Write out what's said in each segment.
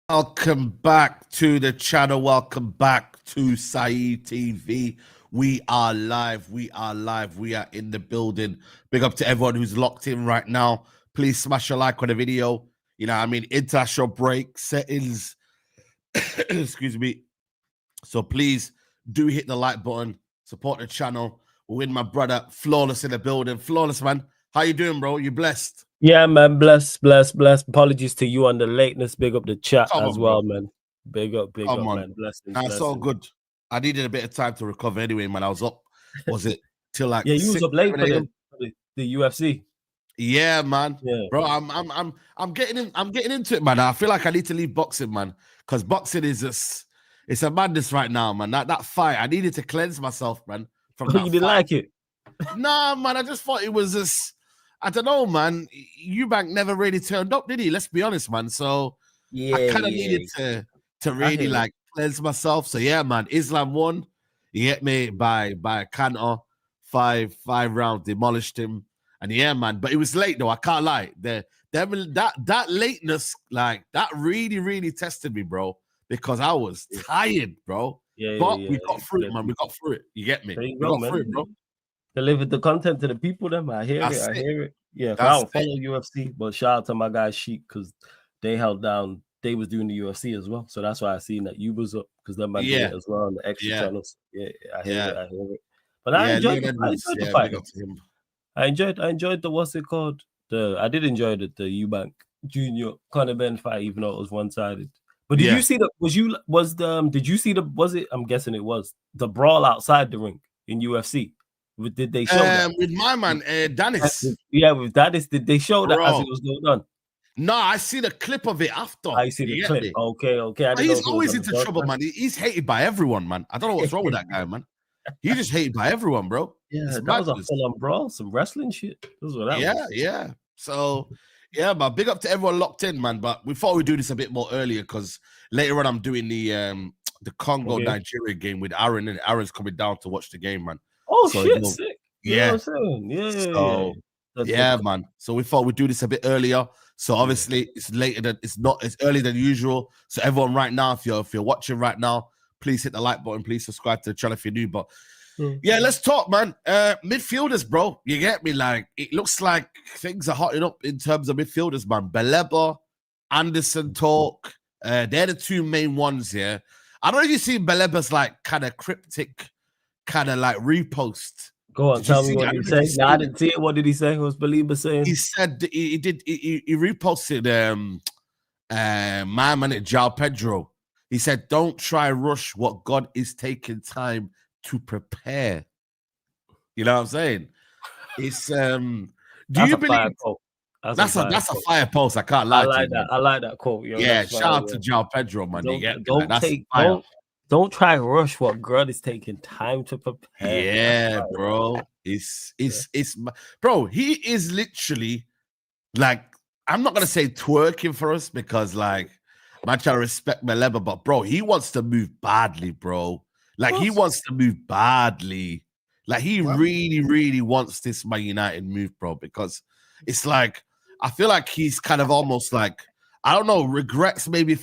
Welcome back to the channel. Welcome back to Saeed TV. We are live. We are live. We are in the building. Big up to everyone who's locked in right now. Please smash a like on the video. You know, I mean, international break settings. Excuse me. So please do hit the like button. Support the channel. We're with my brother, Flawless, in the building. Flawless, man. How you doing, bro? You blessed? Yeah, man. Bless. Apologies to you on the lateness. Big up the chat as well, man. Big up, man. Blessings. That's all good. I needed a bit of time to recover anyway, man. I was up. Was it till like? Yeah, you was up late for the UFC. Yeah, man. Yeah, bro. I'm getting into it, man. I feel like I need to leave boxing, man, because boxing is just it's a madness right now, man. That fight, I needed to cleanse myself, man. From that you didn't like it? Nah, man. I just thought it was just. I don't know, man. Eubank never really turned up, did he? Let's be honest, man. So yeah, I kind of needed to really like cleanse myself. So yeah, man. Islam won. He hit me by a canter. Five rounds, demolished him. And yeah, man. But it was late though. I can't lie. That lateness, like that really tested me, bro. Because I was tired, bro. But we got through it, man. We got through it. You get me? We got through it, bro. Delivered the content to the people, them. I hear it. Yeah, I don't follow UFC, but shout out to my guy Sheik because they held down. They was doing the UFC as well, so that's why I seen that you was up because them might do it as well on the extra channels. Yeah, I hear it. But I enjoyed the fight. I enjoyed the what's it called? I did enjoy the Eubank Junior Conor Ben fight, even though it was one sided. But did you see did you see I'm guessing it was the brawl outside the ring in UFC. Did they show that? With my man, Dennis? Yeah, with Dennis, did they show that as it was going on? No, I see the clip of it after. I see the clip. Okay. He's always into trouble, man. He's hated by everyone, man. I don't know what's wrong with that guy, man. He just hated by everyone, bro. Yeah, that was a full-on brawl, some wrestling shit. Yeah. So, yeah, man. Big up to everyone locked in, man. But we thought we'd do this a bit more earlier because later on I'm doing the Congo-Nigeria game with Aaron, and Aaron's coming down to watch the game, man. Oh, so, shit, sick. Yeah. Yeah. Yeah, man. So we thought we'd do this a bit earlier. So obviously it's earlier than usual. So everyone right now, if you're watching right now, please hit the like button. Please subscribe to the channel if you're new. But yeah, let's talk, man. Midfielders, bro. You get me? Like, it looks like things are hotting up in terms of midfielders, man. Baleba, Anderson talk. They're the two main ones here. I don't know if you see Baleba's like kind of cryptic, kind of like repost. Go on, tell me what he said. No, I didn't see it. What did he say? What was Baleba saying? He said he reposted my man at João Pedro. He said, "Don't try rush what God is taking time to prepare." You know what I'm saying? It's do you believe that's a fire post? I can't lie to you. I like that quote. Yo, yeah, shout out to João Pedro, man. Don't try rush what God is taking time to prepare. Yeah, bro. It's bro. He is literally like, I'm not gonna say twerking for us because like, man, I respect Baleba, but bro, he wants to move badly, bro. Like he wants to move badly. Like he really, really wants this Man United move, bro, because it's like, I feel like he's kind of almost like, I don't know, regrets maybe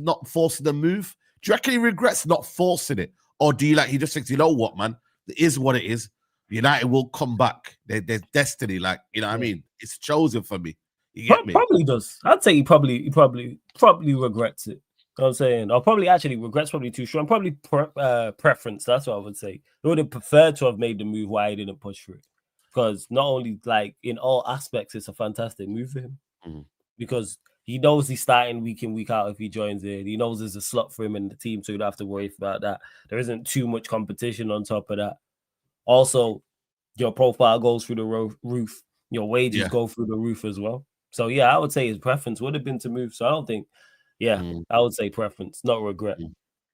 not forcing the move. Do you reckon he regrets not forcing it? Or do you like, he just thinks, you know what, man, it is what it is. United will come back. There's destiny, like, you know what I mean? It's chosen for me. You get me? Probably does. I'd say he probably regrets it. You know what I'm saying? Or probably actually regrets probably too strong. Probably preference. That's what I would say. He would have preferred to have made the move why he didn't push for it. Because not only like in all aspects, it's a fantastic move for him. Because he knows he's starting week in, week out if he joins it. He knows there's a slot for him in the team, so you don't have to worry about that. There isn't too much competition on top of that. Also, your profile goes through the roof. Your wages go through the roof as well. So, yeah, I would say his preference would have been to move. So, I don't think, I would say preference, not regret.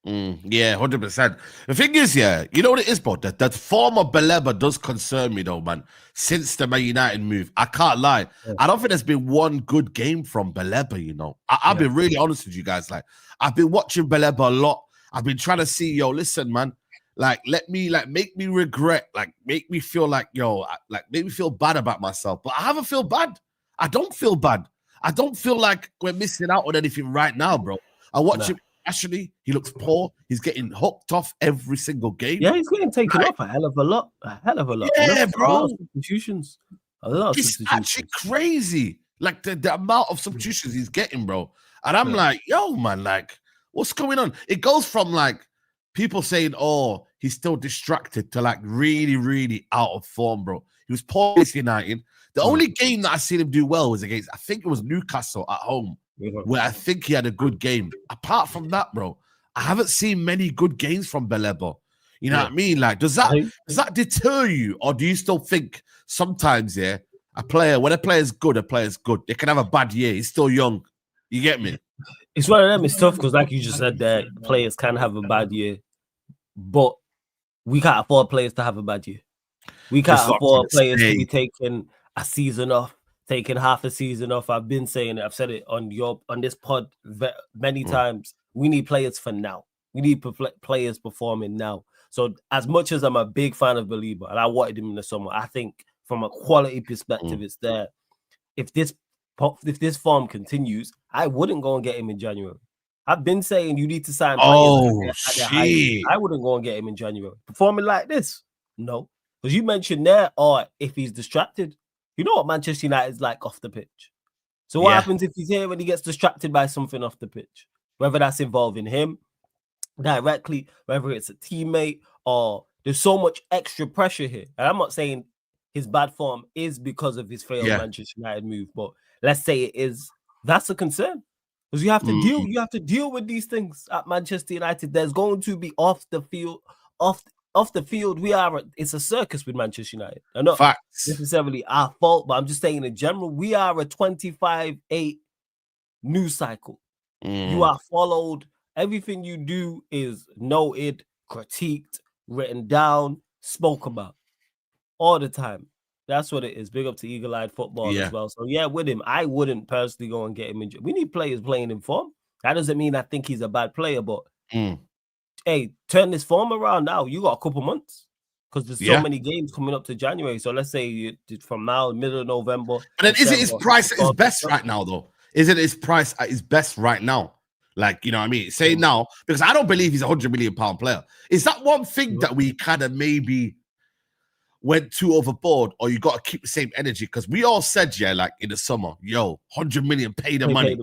Yeah, 100%. The thing is, you know what it is, bro? That form of Baleba does concern me, though, man. Since the Man United move, I can't lie. I don't think there's been one good game from Baleba, you know. I'll be really honest with you guys. Like, I've been watching Baleba a lot. I've been trying to see, listen, man. Like, make me regret, like, make me feel like, make me feel bad about myself. But I haven't feel bad. I don't feel bad. I don't feel like we're missing out on anything right now, bro. I watch him. Actually, he looks poor. He's getting hooked off every single game. Yeah, he's getting taken off a hell of a lot. Yeah, bro. A lot of substitutions. It's actually crazy. Like the amount of substitutions he's getting, bro. And I'm like, yo, man, like, what's going on? It goes from like people saying, oh, he's still distracted to like really, really out of form, bro. He was poor against United. The only game that I seen him do well was against, I think it was Newcastle at home, where I think he had a good game. Apart from that, bro, I haven't seen many good games from Baleba. You know what I mean? Like, does that deter you, or do you still think sometimes, when a player's good, They can have a bad year. He's still young. You get me? It's one of them. It's tough because, like you just said, that players can have a bad year, but we can't afford players to have a bad year. We can't afford players to be taking a season off. Taking half a season off. I've been saying it. I've said it on this pod many times. We need players for now. We need players performing now. So as much as I'm a big fan of Baleba and I wanted him in the summer, I think from a quality perspective, it's there. If this form continues, I wouldn't go and get him in January. I've been saying you need to sign players at their highest. I wouldn't go and get him in January. Performing like this, no. Because you mentioned there, or if he's distracted. You know what Manchester United is like off the pitch. So what happens if he's here when he gets distracted by something off the pitch? Whether that's involving him directly, whether it's a teammate, or there's so much extra pressure here. And I'm not saying his bad form is because of his failed Manchester United move, but let's say it is. That's a concern. Because you have to deal with these things at Manchester United. There's going to be off the field, it's a circus with Manchester United. And not necessarily our fault, but I'm just saying in general, we are a 25-8 news cycle. You are followed. Everything you do is noted, critiqued, written down, spoke about all the time. That's what it is. Big up to Eagle Eyed Football as well. So with him, I wouldn't personally go and get him injured. We need players playing in form. That doesn't mean I think he's a bad player, but hey, turn this form around now. You got a couple months because there's so many games coming up to January. So let's say from now, middle of November. But then is it his price at his best right now, though? Is it his price at his best right now? Like, you know what I mean? Say now, because I don't believe he's a £100 million player. Is that one thing that we kind of maybe went too overboard, or you got to keep the same energy? Because we all said, like in the summer, 100 million, pay the money.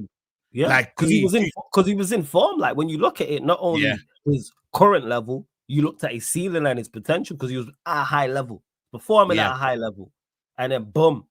Yeah, like because he was in form. Like when you look at it, not only his current level, you looked at his ceiling and his potential because he was at a high level, performing at a high level, and then boom,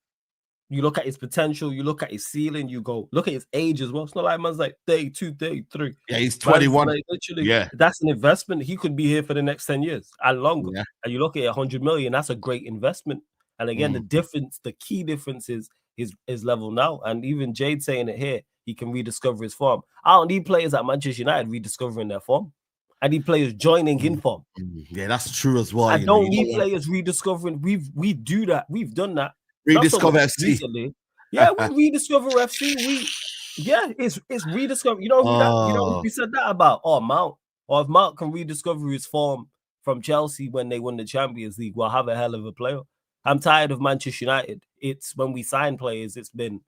you look at his potential, you look at his ceiling, you go look at his age as well. It's not like man's like 32, 33. Yeah, he's 21. Like, literally, that's an investment. He could be here for the next 10 years and longer. Yeah. And you look at 100 million, that's a great investment. And again, the key difference is his level now. And even Jade saying it here, he can rediscover his form. I don't need players at Manchester United rediscovering their form. I need players joining in form. Yeah, that's true as well. I don't need players rediscovering. We do that. We've done that. Rediscover FC. Recently. Yeah, we rediscover FC. It's rediscover. You know who that? You know who we said that about? Oh, Mount. Or if Mount can rediscover his form from Chelsea when they won the Champions League, we'll have a hell of a player. I'm tired of Manchester United. It's when we sign players, it's been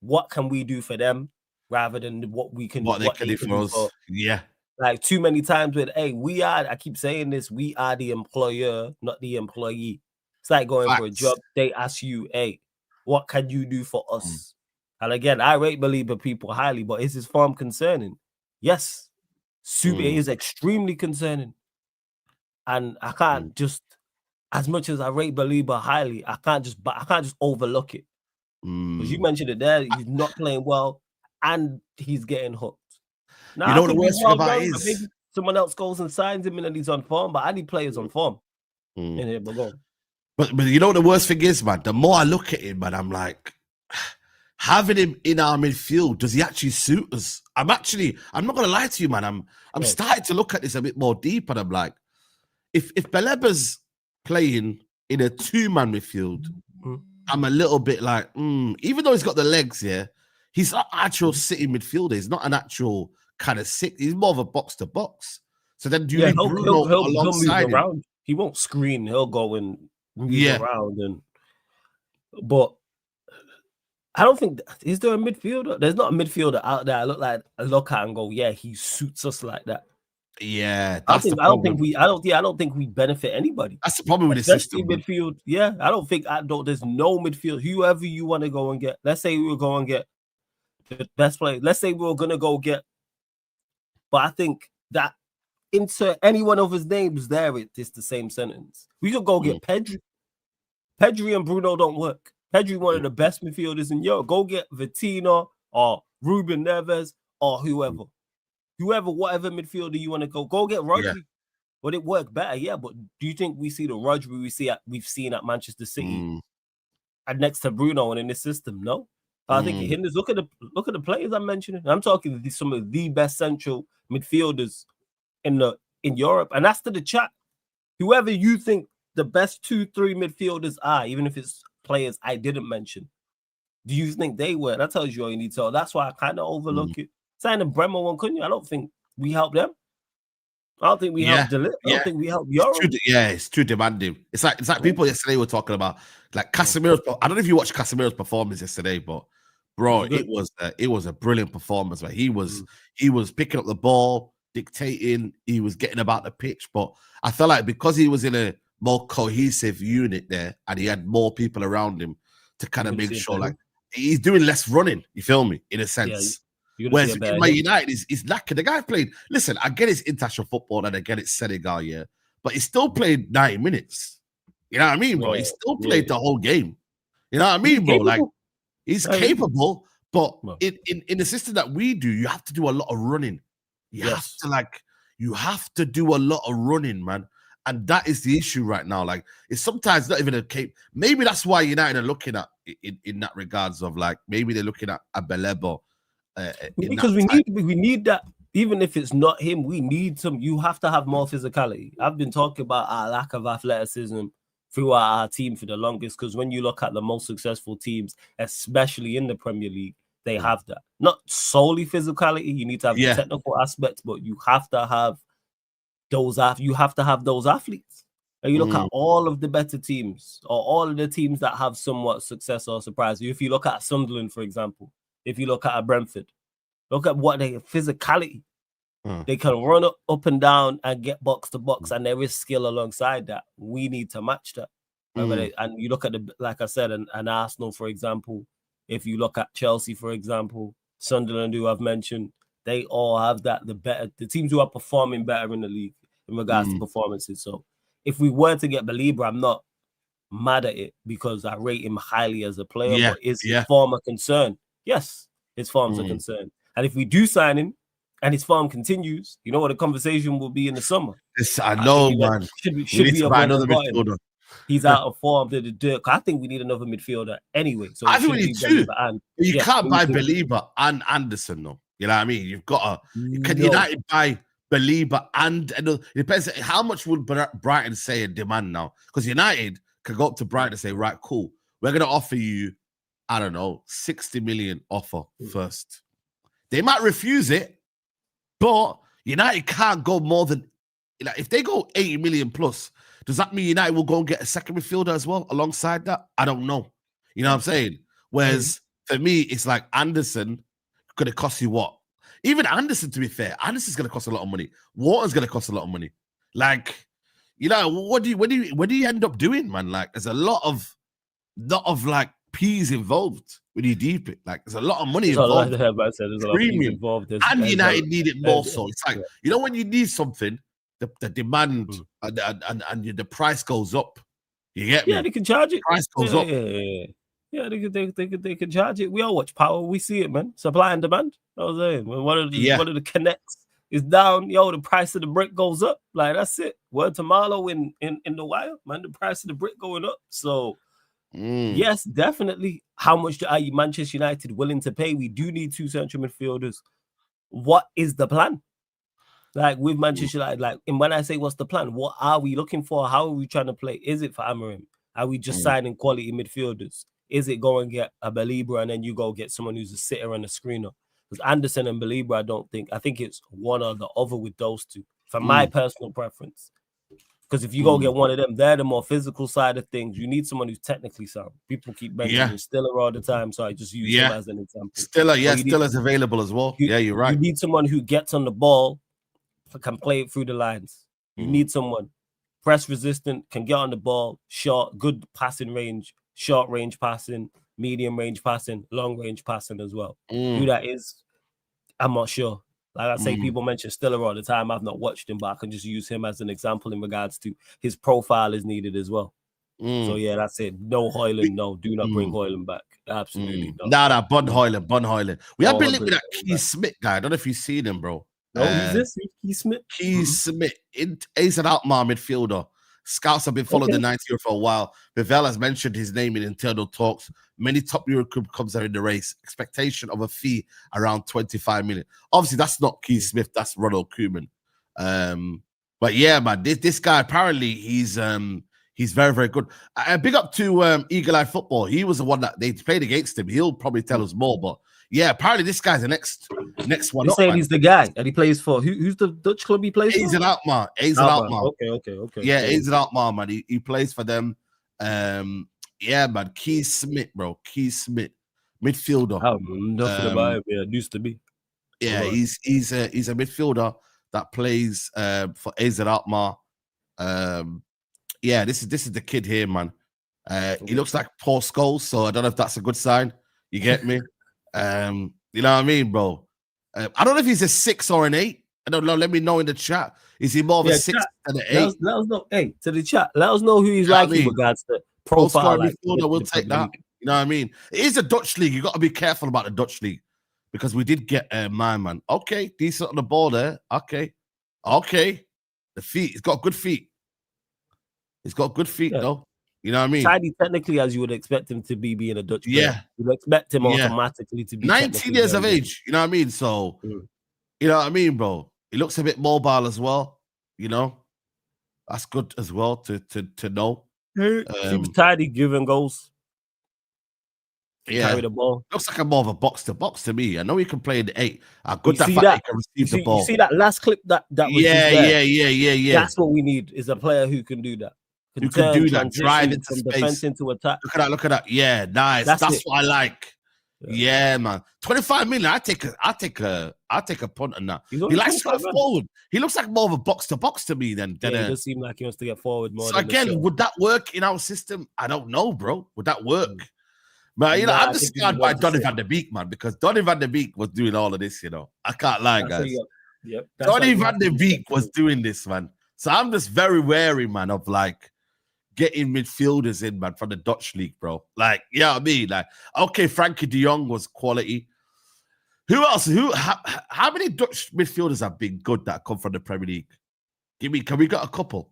what can we do for them rather than what we can. What they can do for us. Yeah. Like too many times with, hey, I keep saying this, we are the employer, not the employee. It's like going for a job. They ask you, hey, what can you do for us? And again, I rate Baleba people highly, but is his form concerning? Yes. It is extremely concerning. And I can't just, as much as I rate Baleba highly, I can't just overlook it. Because you mentioned it there, he's not playing well and he's getting hooked. Now, you know what the worst thing about is? Maybe someone else goes and signs him and then he's on form, but I need players on form in here. But you know what the worst thing is, man? The more I look at him, man, I'm like, having him in our midfield, does he actually suit us? I'm not gonna lie to you, man. I'm starting to look at this a bit more deep, and I'm like, if Baleba's playing in a 2-man midfield, I'm a little bit like, even though he's got the legs, he's not actual sitting midfielder. He's not an actual kind of sit. He's more of a box to box. So then do you need Bruno alongside him? Around. He won't screen. He'll go and move around. But I don't think is there a midfielder? There's not a midfielder out there. I look at and go, yeah, he suits us like that. Yeah, I don't think we benefit anybody. That's the problem with the system. Midfield. Yeah, there's no midfield. Whoever you want to go and get. Let's say we were going to get the best player. Let's say we were going to go get. But I think that insert any one of his names there, it's the same sentence. We could go get Pedri. Pedri and Bruno don't work. Pedri, one of the best midfielders in Europe. Go get Vitinha or Ruben Neves or whoever. Whatever midfielder you want to go get Rodri. Yeah. Would it work better? Yeah, but do you think we see the Rodri we've seen at Manchester City and next to Bruno and in the system? No. I think it hinders. Look at the players I'm mentioning. I'm talking some of the best central midfielders in Europe, and that's to the chat. Whoever you think the best 2-3 midfielders are, even if it's players I didn't mention, do you think they were? That tells you all you need to know. That's why I kind of overlook it. Signing Bremer one, couldn't you? I don't think we help them. I don't think we help Delip. I don't think we help Europe. It's too demanding. It's like people yesterday were talking about like Casemiro's. I don't know if you watched Casemiro's performance yesterday, but bro, it was a brilliant performance. Right? He was picking up the ball, dictating. He was getting about the pitch, but I felt like because he was in a more cohesive unit there, and he had more people around him to kind of make sure like he's doing less running. You feel me? In a sense. Whereas in my United, he's lacking. The guy played. Listen, I get it's international football and I get it's Senegal, but he still played 90 minutes. You know what I mean, bro? He still played the whole game. You know what I mean, bro? Like he's capable, but in the system that we do, you have to do a lot of running. You have to do a lot of running, man. And that is the issue right now. Like it's sometimes not even a cape. Maybe that's why United are looking at in that regards of like maybe they're looking at a Baleba. Because we need that. Even if it's not him, we need some. You have to have more physicality. I've been talking about our lack of athleticism throughout our team for the longest. Because when you look at the most successful teams, especially in the Premier League, they have that. Not solely physicality. You need to have the technical aspects, but you have to have those. You have to have those athletes. And you look at all of the better teams, or all of the teams that have somewhat success or surprise you. If you look at Sunderland, for example. If you look at a Brentford, look at what they physicality. They can run up and down and get box to box, and there is skill alongside that. We need to match that. And you look at like I said, an Arsenal, for example. If you look at Chelsea, for example, Sunderland, who I've mentioned, they all have that. The teams who are performing better in the league in regards to performances. So if we were to get Baleba, I'm not mad at it because I rate him highly as a player. But is his form a concern? Yes, his form's a concern. And if we do sign him and his form continues, you know what the conversation will be in the summer. I know, man. Should be buy another midfielder. He's out of form. I think we need another midfielder anyway. So I think we need two. You can't buy Baleba and Anderson, though. You know what I mean? You've got to. Can United buy Baleba and it depends how much would Brighton say and demand now? Because United can go up to Brighton and say, right, cool, we're going to offer you, I don't know, 60 million offer first. They might refuse it, but United can't go more than, like, if they go 80 million plus, does that mean United will go and get a second midfielder as well alongside that? I don't know. You know what I'm saying? Whereas for me, it's like Anderson going to cost you what? Even Anderson, to be fair, Anderson's going to cost a lot of money. Water's going to cost a lot of money. Like, you know, what do you end up doing, man? Like, there's a lot of like P's involved when you deep it. Like, there's a lot of money involved. There's a lot of P's involved. And United need it more so. It's like, you know, when you need something, the demand and the price goes up. You get me? Yeah, they can charge it. Price goes up. Yeah, they can charge it. We all watch Power. We see it, man. Supply and demand. I was saying, when one of the connects is down, the price of the brick goes up. Like, that's it. Word to Marlow in the wire, man. The price of the brick going up. So, yes, definitely. How much are you Manchester United willing to pay? We do need two central midfielders. What is the plan? Like, with Manchester United, and when I say what's the plan, what are we looking for? How are we trying to play? Is it for Amorim? Are we just signing quality midfielders? Is it go and get a Baleba and then you go get someone who's a sitter and a screener? Because Anderson and Baleba, I think it's one or the other with those two, for my personal preference. Because if you go get one of them, they're the more physical side of things. You need someone who's technically sound. People keep mentioning Stiller all the time, so I just use him as an example. Stiller's available as well. You're right. You need someone who gets on the ball, can play it through the lines. You need someone press resistant, can get on the ball, short, good passing range, short range passing, medium range passing, long range passing as well. Who that is, I'm not sure. Like I say, people mention Stiller all the time. I've not watched him, but I can just use him as an example in regards to his profile is needed as well. So yeah, that's it. No Hoyland, no. Do not bring Hoyland back. Absolutely not. Nah, Bun Hoyland. We have been linked with that Kees Smit guy. I don't know if you've seen him, bro. No, who's this? Kees Smit? Kees Smit. He's an Alkmaar midfielder. Scouts have been following the 90-year for a while. Bevel has mentioned his name in internal talks. Many top European clubs are in the race. Expectation of a fee around 25 million. Obviously, that's not Kees Smith. That's Ronald Koeman. But yeah, man, this guy apparently he's very, very good. Big up to Eagle Eye Football. He was the one that they played against him. He'll probably tell us more. But yeah, apparently this guy's the next one. You're saying he's the guy and he plays for who's the Dutch club he plays for? He's an Alkmaar. Okay. Yeah, he's an Alkmaar, man. He plays for them. Yeah, man. Kees Smit, bro. Kees Smit, midfielder. Oh, nothing about him. Yeah, used to be. Yeah, he's a midfielder that plays for AZ Alkmaar. Yeah, this is the kid here, man. He looks like Paul Scholes, so I don't know if that's a good sign. You get me? You know what I mean, bro? I don't know if he's a 6 or an 8. I don't know. Let me know in the chat. Is he more of a 6 than an 8? Let us know. Hey, to the chat. Let us know who he's like in regards to profile. We'll take that. You know what I mean? It is a Dutch league. You got to be careful about the Dutch league because we did get my man. Okay, decent on the ball there. Okay. The feet. He's got good feet. Though. You know what I mean? Tidy technically as you would expect him to be being a Dutch player. Yeah. You'd expect him automatically to be 19 years of age. You know what I mean? So, you know what I mean, bro? He looks a bit mobile as well. You know? That's good as well to know. Seems tidy giving goals. Carry the ball. Looks like a more of a box to box to me. I know he can play in the 8. Good that he can receive the ball. You see that last clip that was yeah. That's what we need is a player who can do that. You can do that, drive into space, defense into attack. Look at that. Yeah, nice. That's what I like. Yeah, man. 25 million. I take a punt on that. He likes to go forward. He looks like more of a box to box to me than. It does seem like he wants to get forward more. So again, would that work in our system? I don't know, bro. Would that work? But I'm just scared by Donny van der Beek, man, because Donny van der Beek was doing all of this. I can't lie, guys. Yep. Donny van der Beek was doing this, man. So I'm just very wary, man, of like getting midfielders in, man, from the Dutch league, bro. Like, I mean? Like, okay, Frankie de Jong was quality. Who else? How many Dutch midfielders have been good that come from the Premier League? Can we get a couple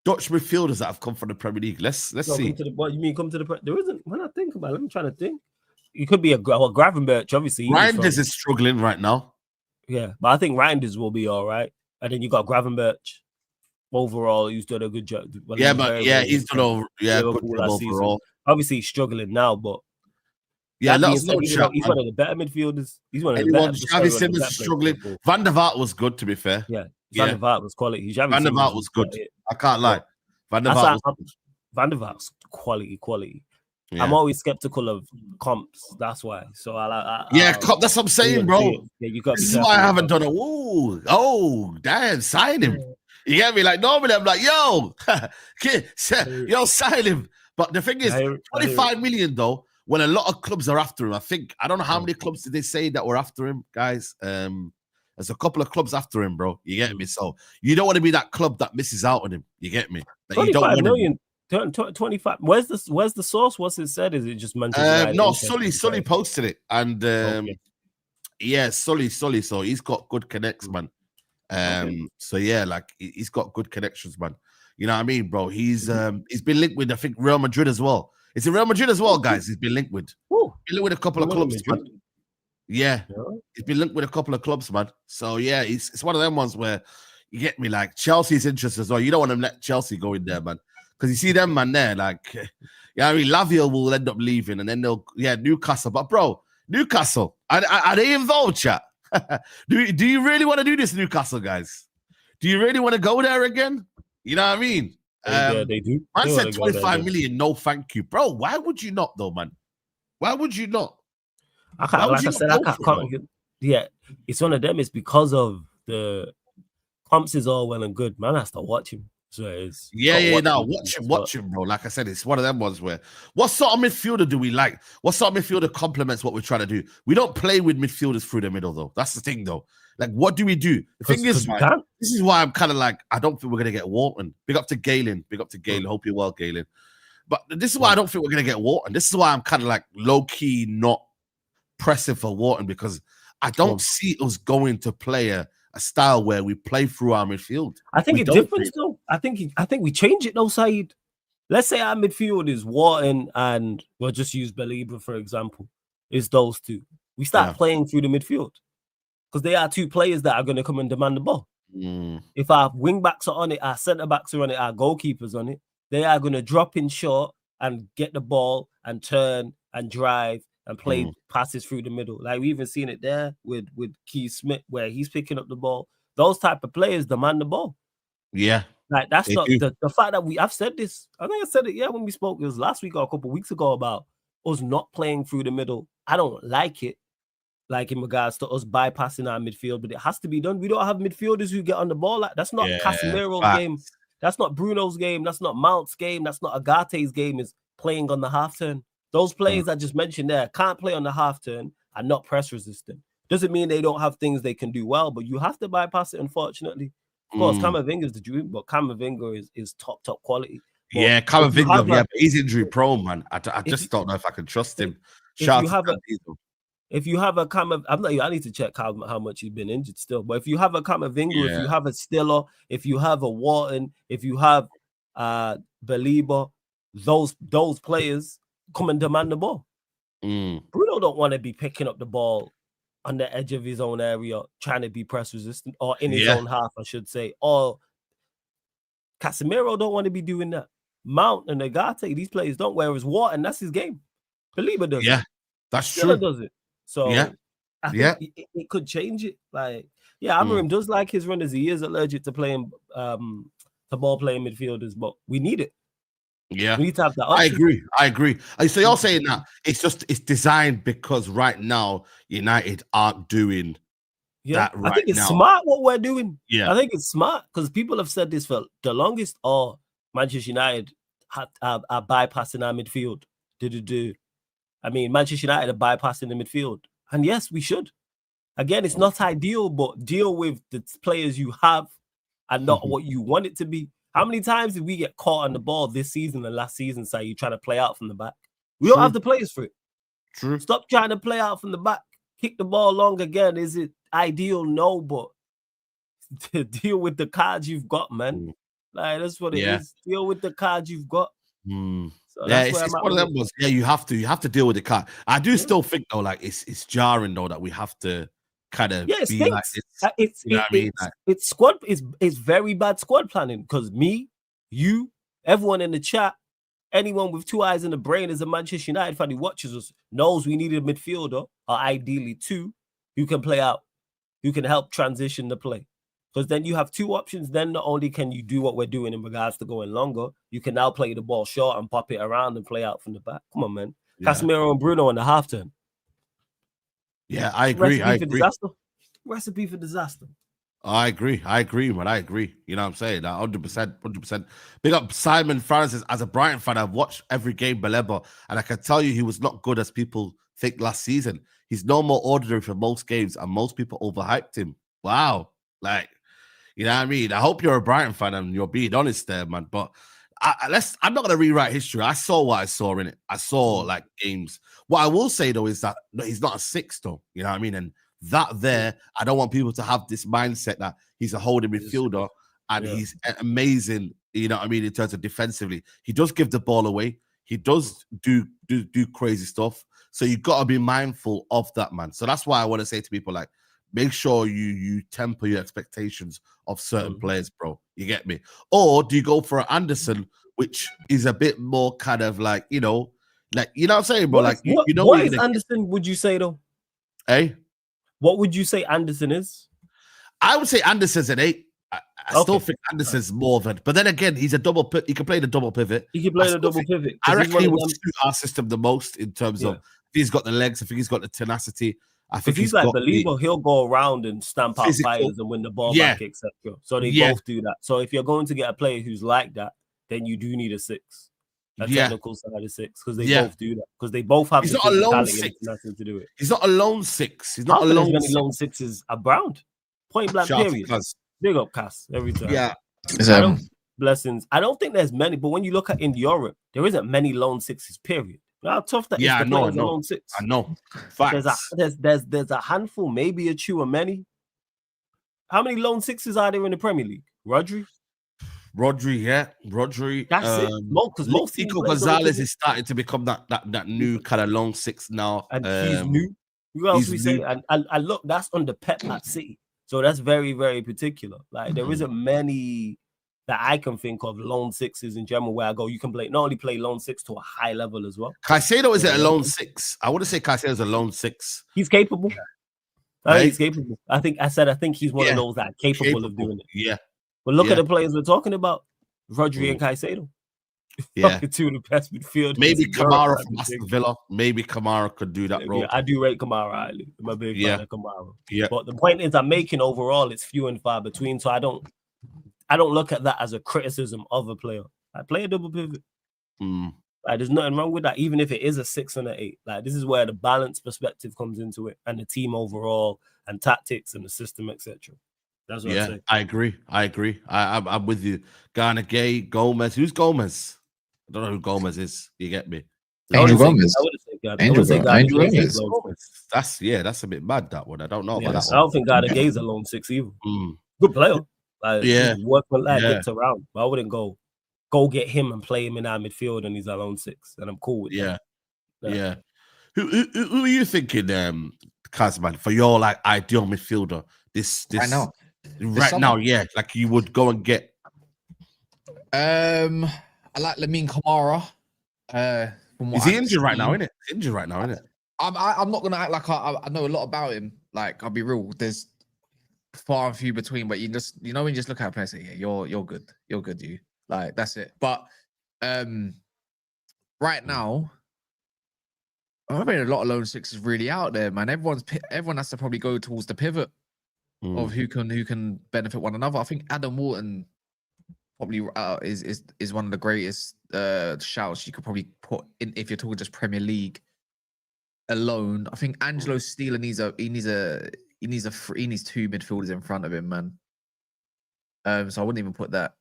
Dutch midfielders that have come from the Premier League? Let's see. What you mean come to the? There isn't. When I think about it, I'm trying to think. It could be a Gravenberch, obviously. Reinders is struggling right now. Yeah, but I think Reinders will be all right. And then you got Gravenberch. Overall, he's done a good job. Well, he's done good job overall. Obviously, he's struggling now, but he's one of the better midfielders. He's one of the better. Xavi Simons struggling. Van der Vaart was good, to be fair. Yeah, Van der Vaart was quality. Van der Vaart was good. I can't lie. Van der Vaart's quality. Yeah. I'm always skeptical of comps. That's why. So that's what I'm saying, bro. Yeah, you got. This is why I haven't done it. Damn, sign him. You get me? Like normally, I'm like, sign him. But the thing is, 25 million though. When a lot of clubs are after him, I don't know how many clubs did they say that were after him, guys. There's a couple of clubs after him, bro. You get me? So you don't want to be that club that misses out on him. You get me? 25 million. 25. Where's the source? What's it said? Is it just Manchester? No, Sully posted it, and Sully. So he's got good connects, man. So like he's got good connections, man. You know what I mean, bro? He's been linked with, I think, Real Madrid as well. It's in Real Madrid as well, guys. He's been linked with. He's been linked with a couple of clubs, man. Yeah, he's been linked with a couple of clubs, man. So it's one of them ones where you get me, like Chelsea's interested as well. You don't want to let Chelsea go in there, man. Because you see them, man, there, like, I mean, Lavia will end up leaving, and then Newcastle. But, bro, Newcastle, are they involved, chat? Do you really want to do this, Newcastle, guys? Do you really want to go there again? You know what I mean? They do. Man said 25 million, no thank you. Bro, why would you not, though, man? Why would you not? Yeah, it's one of them. It's because of the comps is all well and good. Man has to watch him. So watch him, bro. Like I said, it's one of them ones where what sort of midfielder do we like? What sort of midfielder complements what we're trying to do? We don't play with midfielders through the middle, though. That's the thing, though. Like, what do we do? The thing is, man, this is why I'm kind of like, I don't think we're gonna get Wharton. Big up to Galen. Hope you're well, Galen. But this is why I don't think we're gonna get Wharton. This is why I'm kind of like low key not pressing for Wharton, because I don't see us going to play a style where we play through our midfield. I think it's different though. I think we change it though, Saeed. Let's say our midfield is Wharton and we'll just use Baleba for example. It's those two. We start playing through the midfield because they are two players that are going to come and demand the ball. If our wing backs are on it, our centre backs are on it, our goalkeepers on it, they are going to drop in short and get the ball and turn and drive and play passes through the middle. Like we even seen it there with Kees Smit, where he's picking up the ball. Those type of players demand the ball. Yeah. Like that's not the fact that I've said this. I think I said it, when we spoke. It was last week or a couple of weeks ago about us not playing through the middle. I don't like it. Like in regards to us bypassing our midfield, but it has to be done. We don't have midfielders who get on the ball. Like that's not Casemiro's game. That's not Bruno's game. That's not Mount's game. That's not Agate's game. Is playing on the half turn. Those players I just mentioned there can't play on the half turn and not press resistant. Doesn't mean they don't have things they can do well, but you have to bypass it, unfortunately. Of course, Camavinga's the dream, but Camavinga is top quality. But Camavinga, but he's injury prone, man. I just don't know if I can trust him. If you have a I need to check how much he's been injured still. But if you have a Camavinga, if you have a Stiller, if you have a Wharton, if you have Baleba, those players come and demand the ball. Bruno don't want to be picking up the ball on the edge of his own area, trying to be press resistant, or in his own half, I should say. Or Casemiro don't want to be doing that. Mount and Agate, these players don't. Whereas Wharton, that's his game. Baleba does it. Yeah, that's true. Does it. So I think it could change it. Like, Amorim does like his runners. He is allergic to playing to ball playing midfielders, but we need it. Yeah, we need to have that option. I agree. So you're saying that it's designed because right now United aren't doing that right now. I think it's smart what we're doing. Yeah, I think it's smart because people have said this for the longest. Manchester United are bypassing our midfield. I mean, Manchester United are bypassing the midfield. And yes, we should. Again, it's not ideal, but deal with the players you have and not what you want it to be. How many times did we get caught on the ball this season and last season, say you trying to play out from the back? We don't have the players for it. True. Stop trying to play out from the back. Kick the ball long again. Is it ideal? No, but to deal with the cards you've got, man. Like, that's what it is. Deal with the cards you've got. So it's one of them ones. Yeah, you have to deal with the card. I do still think though, like it's jarring though that we have to kind of be like this. You know what I mean? It's squad. It's very bad squad planning because me, you, everyone in the chat, anyone with 2 eyes in the brain is a Manchester United fan who watches us knows we needed a midfielder or ideally 2 who can play out, who can help transition the play. Because then you have 2 options. Then not only can you do what we're doing in regards to going longer, you can now play the ball short and pop it around and play out from the back. Come on, man. Yeah. Casemiro and Bruno on the half turn. Yeah, I agree. Recipe for disaster. I agree, man. I agree. You know what I'm saying? 100%. Big up Simon Francis. As a Brighton fan, I've watched every game Baleba, and I can tell you he was not good as people think last season. He's no more ordinary for most games, and most people overhyped him. Wow. Like, you know what I mean? I hope you're a Brighton fan and you're being honest there, man. But I'm not going to rewrite history. I saw what I saw in it. I saw like games. What I will say though is that he's not a 6 though. You know what I mean? And that there, I don't want people to have this mindset that he's a holding midfielder and he's amazing. You know what I mean? In terms of defensively, he does give the ball away. He does do crazy stuff. So you got to be mindful of that, man. So that's why I want to say to people like, make sure you temper your expectations of certain players, bro. You get me? Or do you go for an Anderson, which is a bit more kind of like, you know what I'm saying, bro? What is Anderson, would you say, though? Hey? What would you say Anderson is? I would say Anderson's an 8. I still think Anderson's more than, but then again, he's a double. He can play the double pivot. He can play the double pivot. I reckon he would suit our system the most in terms of if he's got the legs. I think he's got the tenacity. I think he's like Baleba. He'll go around and stamp out fires and win the ball back, etc. So they both do that. So if you're going to get a player who's like that, then you do need a 6, a technical side of 6, because they both do that. Because they both have. He's not a lone 6 to do it. He's not a lone 6. He's not a lone. Many lone 6s around. Point blank. Period. Big up, Cass, every time. Yeah. Blessings. I don't think there's many, but when you look at in Europe, there isn't many lone 6s. Period. How tough that is to play as a lone 6. I know. Facts. There's a handful, maybe a few or many. How many lone 6s are there in the Premier League? Rodri, yeah. Rodri. That's it. Because most Nico Gonzalez is starting to become that new kind of lone 6 now. And he's new. Who else we say? And look, that's under Pep at City. So that's very, very particular. Like there isn't many that I can think of lone 6s in general where I go, you can not only play lone 6 to a high level as well. Caicedo is a lone 6. I wouldn't say Caicedo is a lone 6. He's capable. I think he's capable. I think he's one of those that are capable of doing it. Yeah. But look at the players we're talking about. Rodri and Caicedo. Yeah. 2 of the best midfielders. Maybe Kamara from Aston Villa. Maybe Kamara could do that role. Yeah, I do rate Kamara highly. I'm a big fan of Kamara. Yeah. But the point is I'm making overall it's few and far between. So I don't look at that as a criticism of a player. I play a double pivot. Like there's nothing wrong with that, even if it is a 6 and an 8. Like this is where the balance perspective comes into it, and the team overall, and tactics, and the system, etc. That's what I say. I agree. I'm with you. Garner Gay, Gomez. Who's Gomez? I don't know who Gomez is. You get me? Angel Gomez. Angel Gomez. That's a bit mad, that one. I don't know about that one. I don't think Garner Gay is a lone 6 either. Good player. Work for life, gets around. But I wouldn't go get him and play him in our midfield and he's a lone 6. And I'm cool with that. Yeah. Who are you thinking, Kazman, for your like ideal midfielder? This I know. Right now, like you would go and get. I like Lamine Kamara. Is he injured right now, isn't it? I'm not gonna act like I know a lot about him. Like I'll be real. There's far and few between, but when you just look at a player and say, you're good. You're good, you. Like that's it. But right now, I mean a lot of lone 6s really out there, man. Everyone has to probably go towards the pivot of who can benefit one another. I think Adam Wharton probably is one of the greatest shouts you could probably put in if you're talking just Premier League alone. I think Angelo Steele needs two midfielders in front of him, man. So I wouldn't even put that.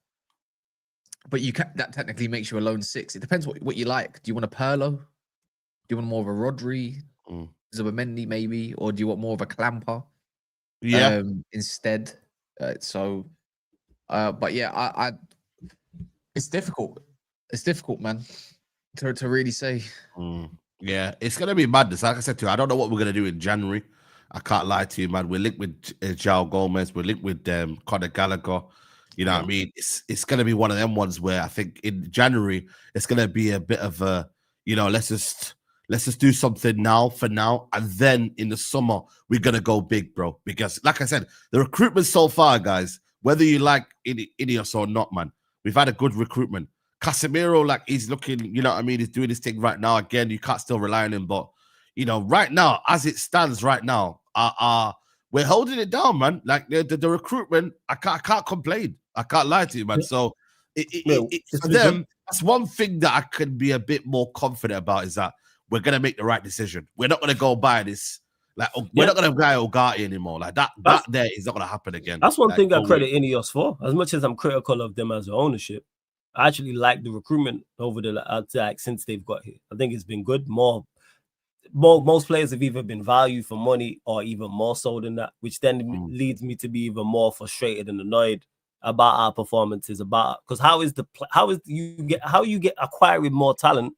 But that technically makes you a lone 6. It depends what you like. Do you want a Pirlo? Do you want more of a Rodri? Zubimendi maybe? Or do you want more of a Clamper? Yeah. Instead. But yeah, it's difficult. It's difficult, man, to really say. Yeah, it's gonna be madness. Like I said to you, I don't know what we're gonna do in January. I can't lie to you, man. We're linked with João Gomez. We're linked with Conor Gallagher. You know what I mean? It's gonna be one of them ones where I think in January it's gonna be a bit of a, let's just do something now for now, and then in the summer we're gonna go big, bro. Because like I said, the recruitment so far, guys, whether you like Ineos or not, man, we've had a good recruitment. Casemiro, like he's looking, you know what I mean? He's doing his thing right now. Again, you can't still rely on him, but right now, as it stands right now, we're holding it down, man. Like the recruitment, I can't complain. I can't lie to you, man. So for them, that's one thing that I could be a bit more confident about is that we're gonna make the right decision. We're not gonna go buy this. Like we're not gonna buy Ugarte anymore. Like that there is not gonna happen again. That's one thing I credit Ineos for. As much as I'm critical of them as an ownership, I actually like the recruitment over since they've got here. I think it's been good. Most players have either been valued for money or even more so than that, which then leads me to be even more frustrated and annoyed about our performances. Because how you get acquiring more talent,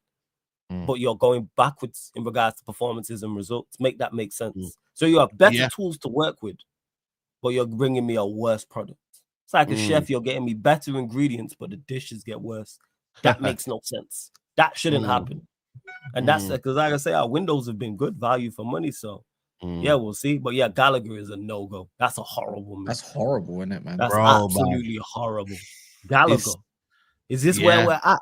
but you're going backwards in regards to performances and results? Make that make sense. So you have better tools to work with, but you're bringing me a worse product. It's like a chef, you're getting me better ingredients, but the dishes get worse. That makes no sense. That shouldn't happen. And that's because, like I say, our windows have been good value for money. So, yeah, we'll see. But yeah, Gallagher is a no-go. That's a horrible move. That's horrible, isn't it, man? That's absolutely horrible. Gallagher. Is this where we're at?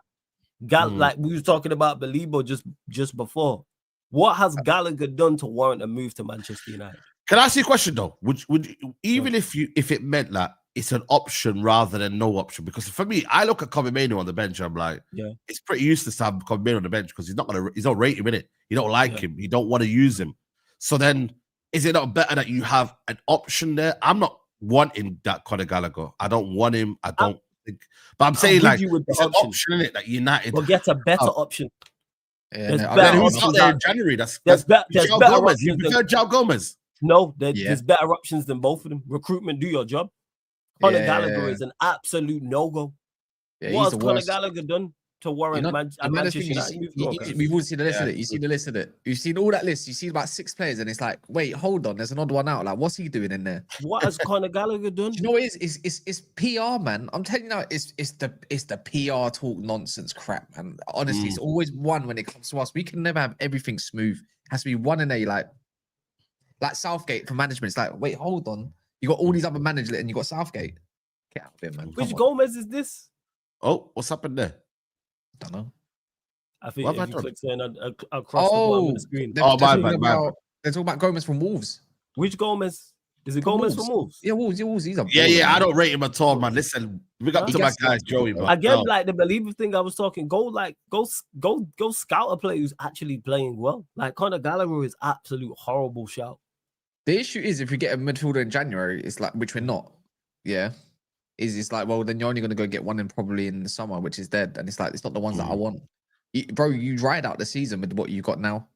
Like we were talking about Baleba just before. What has Gallagher done to warrant a move to Manchester United? Can I ask you a question though? Would even if it meant that it's an option rather than no option? Because for me, I look at Comimeno on the bench. I'm like, it's pretty useless to have Comimeno on the bench because he's not rate him in it. You don't like him. You don't want to use him. So then, is it not better that you have an option there? I'm not wanting that Conor Gallagher. I don't want him. I don't think. But I'm saying like it's an option in it that United will get a better option. Who's out there in January? There's better Gomez. You prefer João Gomez? No, there's better options than both of them. Recruitment, do your job. Conor Gallagher is an absolute no-go. What has Conor Gallagher done to warrant Manchester United? We've all seen the list of it. You see the list of it. You've seen all that list. You see about 6 players, and it's like, wait, hold on. There's an odd one out. Like, what's he doing in there? What has Conor Gallagher done? Do you know what it is? It's PR, man. I'm telling you now, it's the PR talk nonsense crap, man. Honestly, it's always one when it comes to us. We can never have everything smooth. It has to be one in a like Southgate for management. It's like, wait, hold on. You got all these other managers and you got Southgate. Get out of here, man. Which Gomez is this? Oh, what's happened there? Don't know. I think if you click across the bottom of the screen. My bad. They're talking about Gomez from Wolves. Which Gomez? Is it Gomez from Wolves? Yeah, Wolves. He's a I don't rate him at all, man. Listen, we got to my guy Joey. But again, like the Baleba thing I was talking, go scout a player who's actually playing well. Like Conor Gallagher is absolute horrible shout. The issue is if we get a midfielder in January, it's like, which we're not. Yeah. It's like, well, then you're only going to go get one probably in the summer, which is dead. And it's like, it's not the ones that I want. Bro, you ride out the season with what you got now.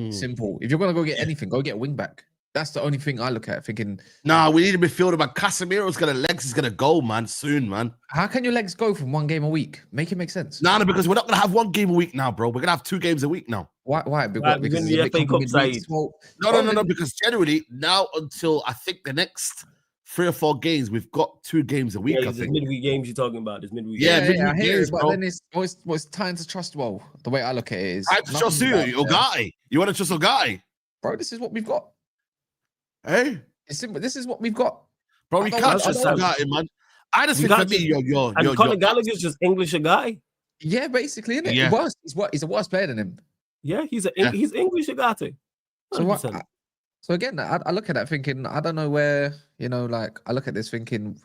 Simple. If you're going to go get anything, go get a wing back. That's the only thing I look at, thinking. Nah, we need a midfielder, man. Casemiro's legs is going to go, man, soon, man. How can your legs go from 1 game a week? Make it make sense. No, because we're not going to have 1 game a week now, bro. We're going to have 2 games a week now. Why? Because the FA Cup side. No, because generally, now until I think the next 3 or 4 games, we've got 2 games a week. I think midweek games you're talking about. There's midweek. I hear it, but then it's time to trust. Well, the way I look at it is, I trust you, Ugarte. You want to trust Ugarte, bro? This is what we've got. Hey, it's simple. This is what we've got, bro. We can't trust Ugarte, man. I just think for me, you're Conor Gallagher's just English Ugarte. Yeah, basically, isn't it? Yeah. He's a worse player than him. Yeah, he's English Ugarte. So again, I look at that thinking, I don't know where, like I look at this thinking,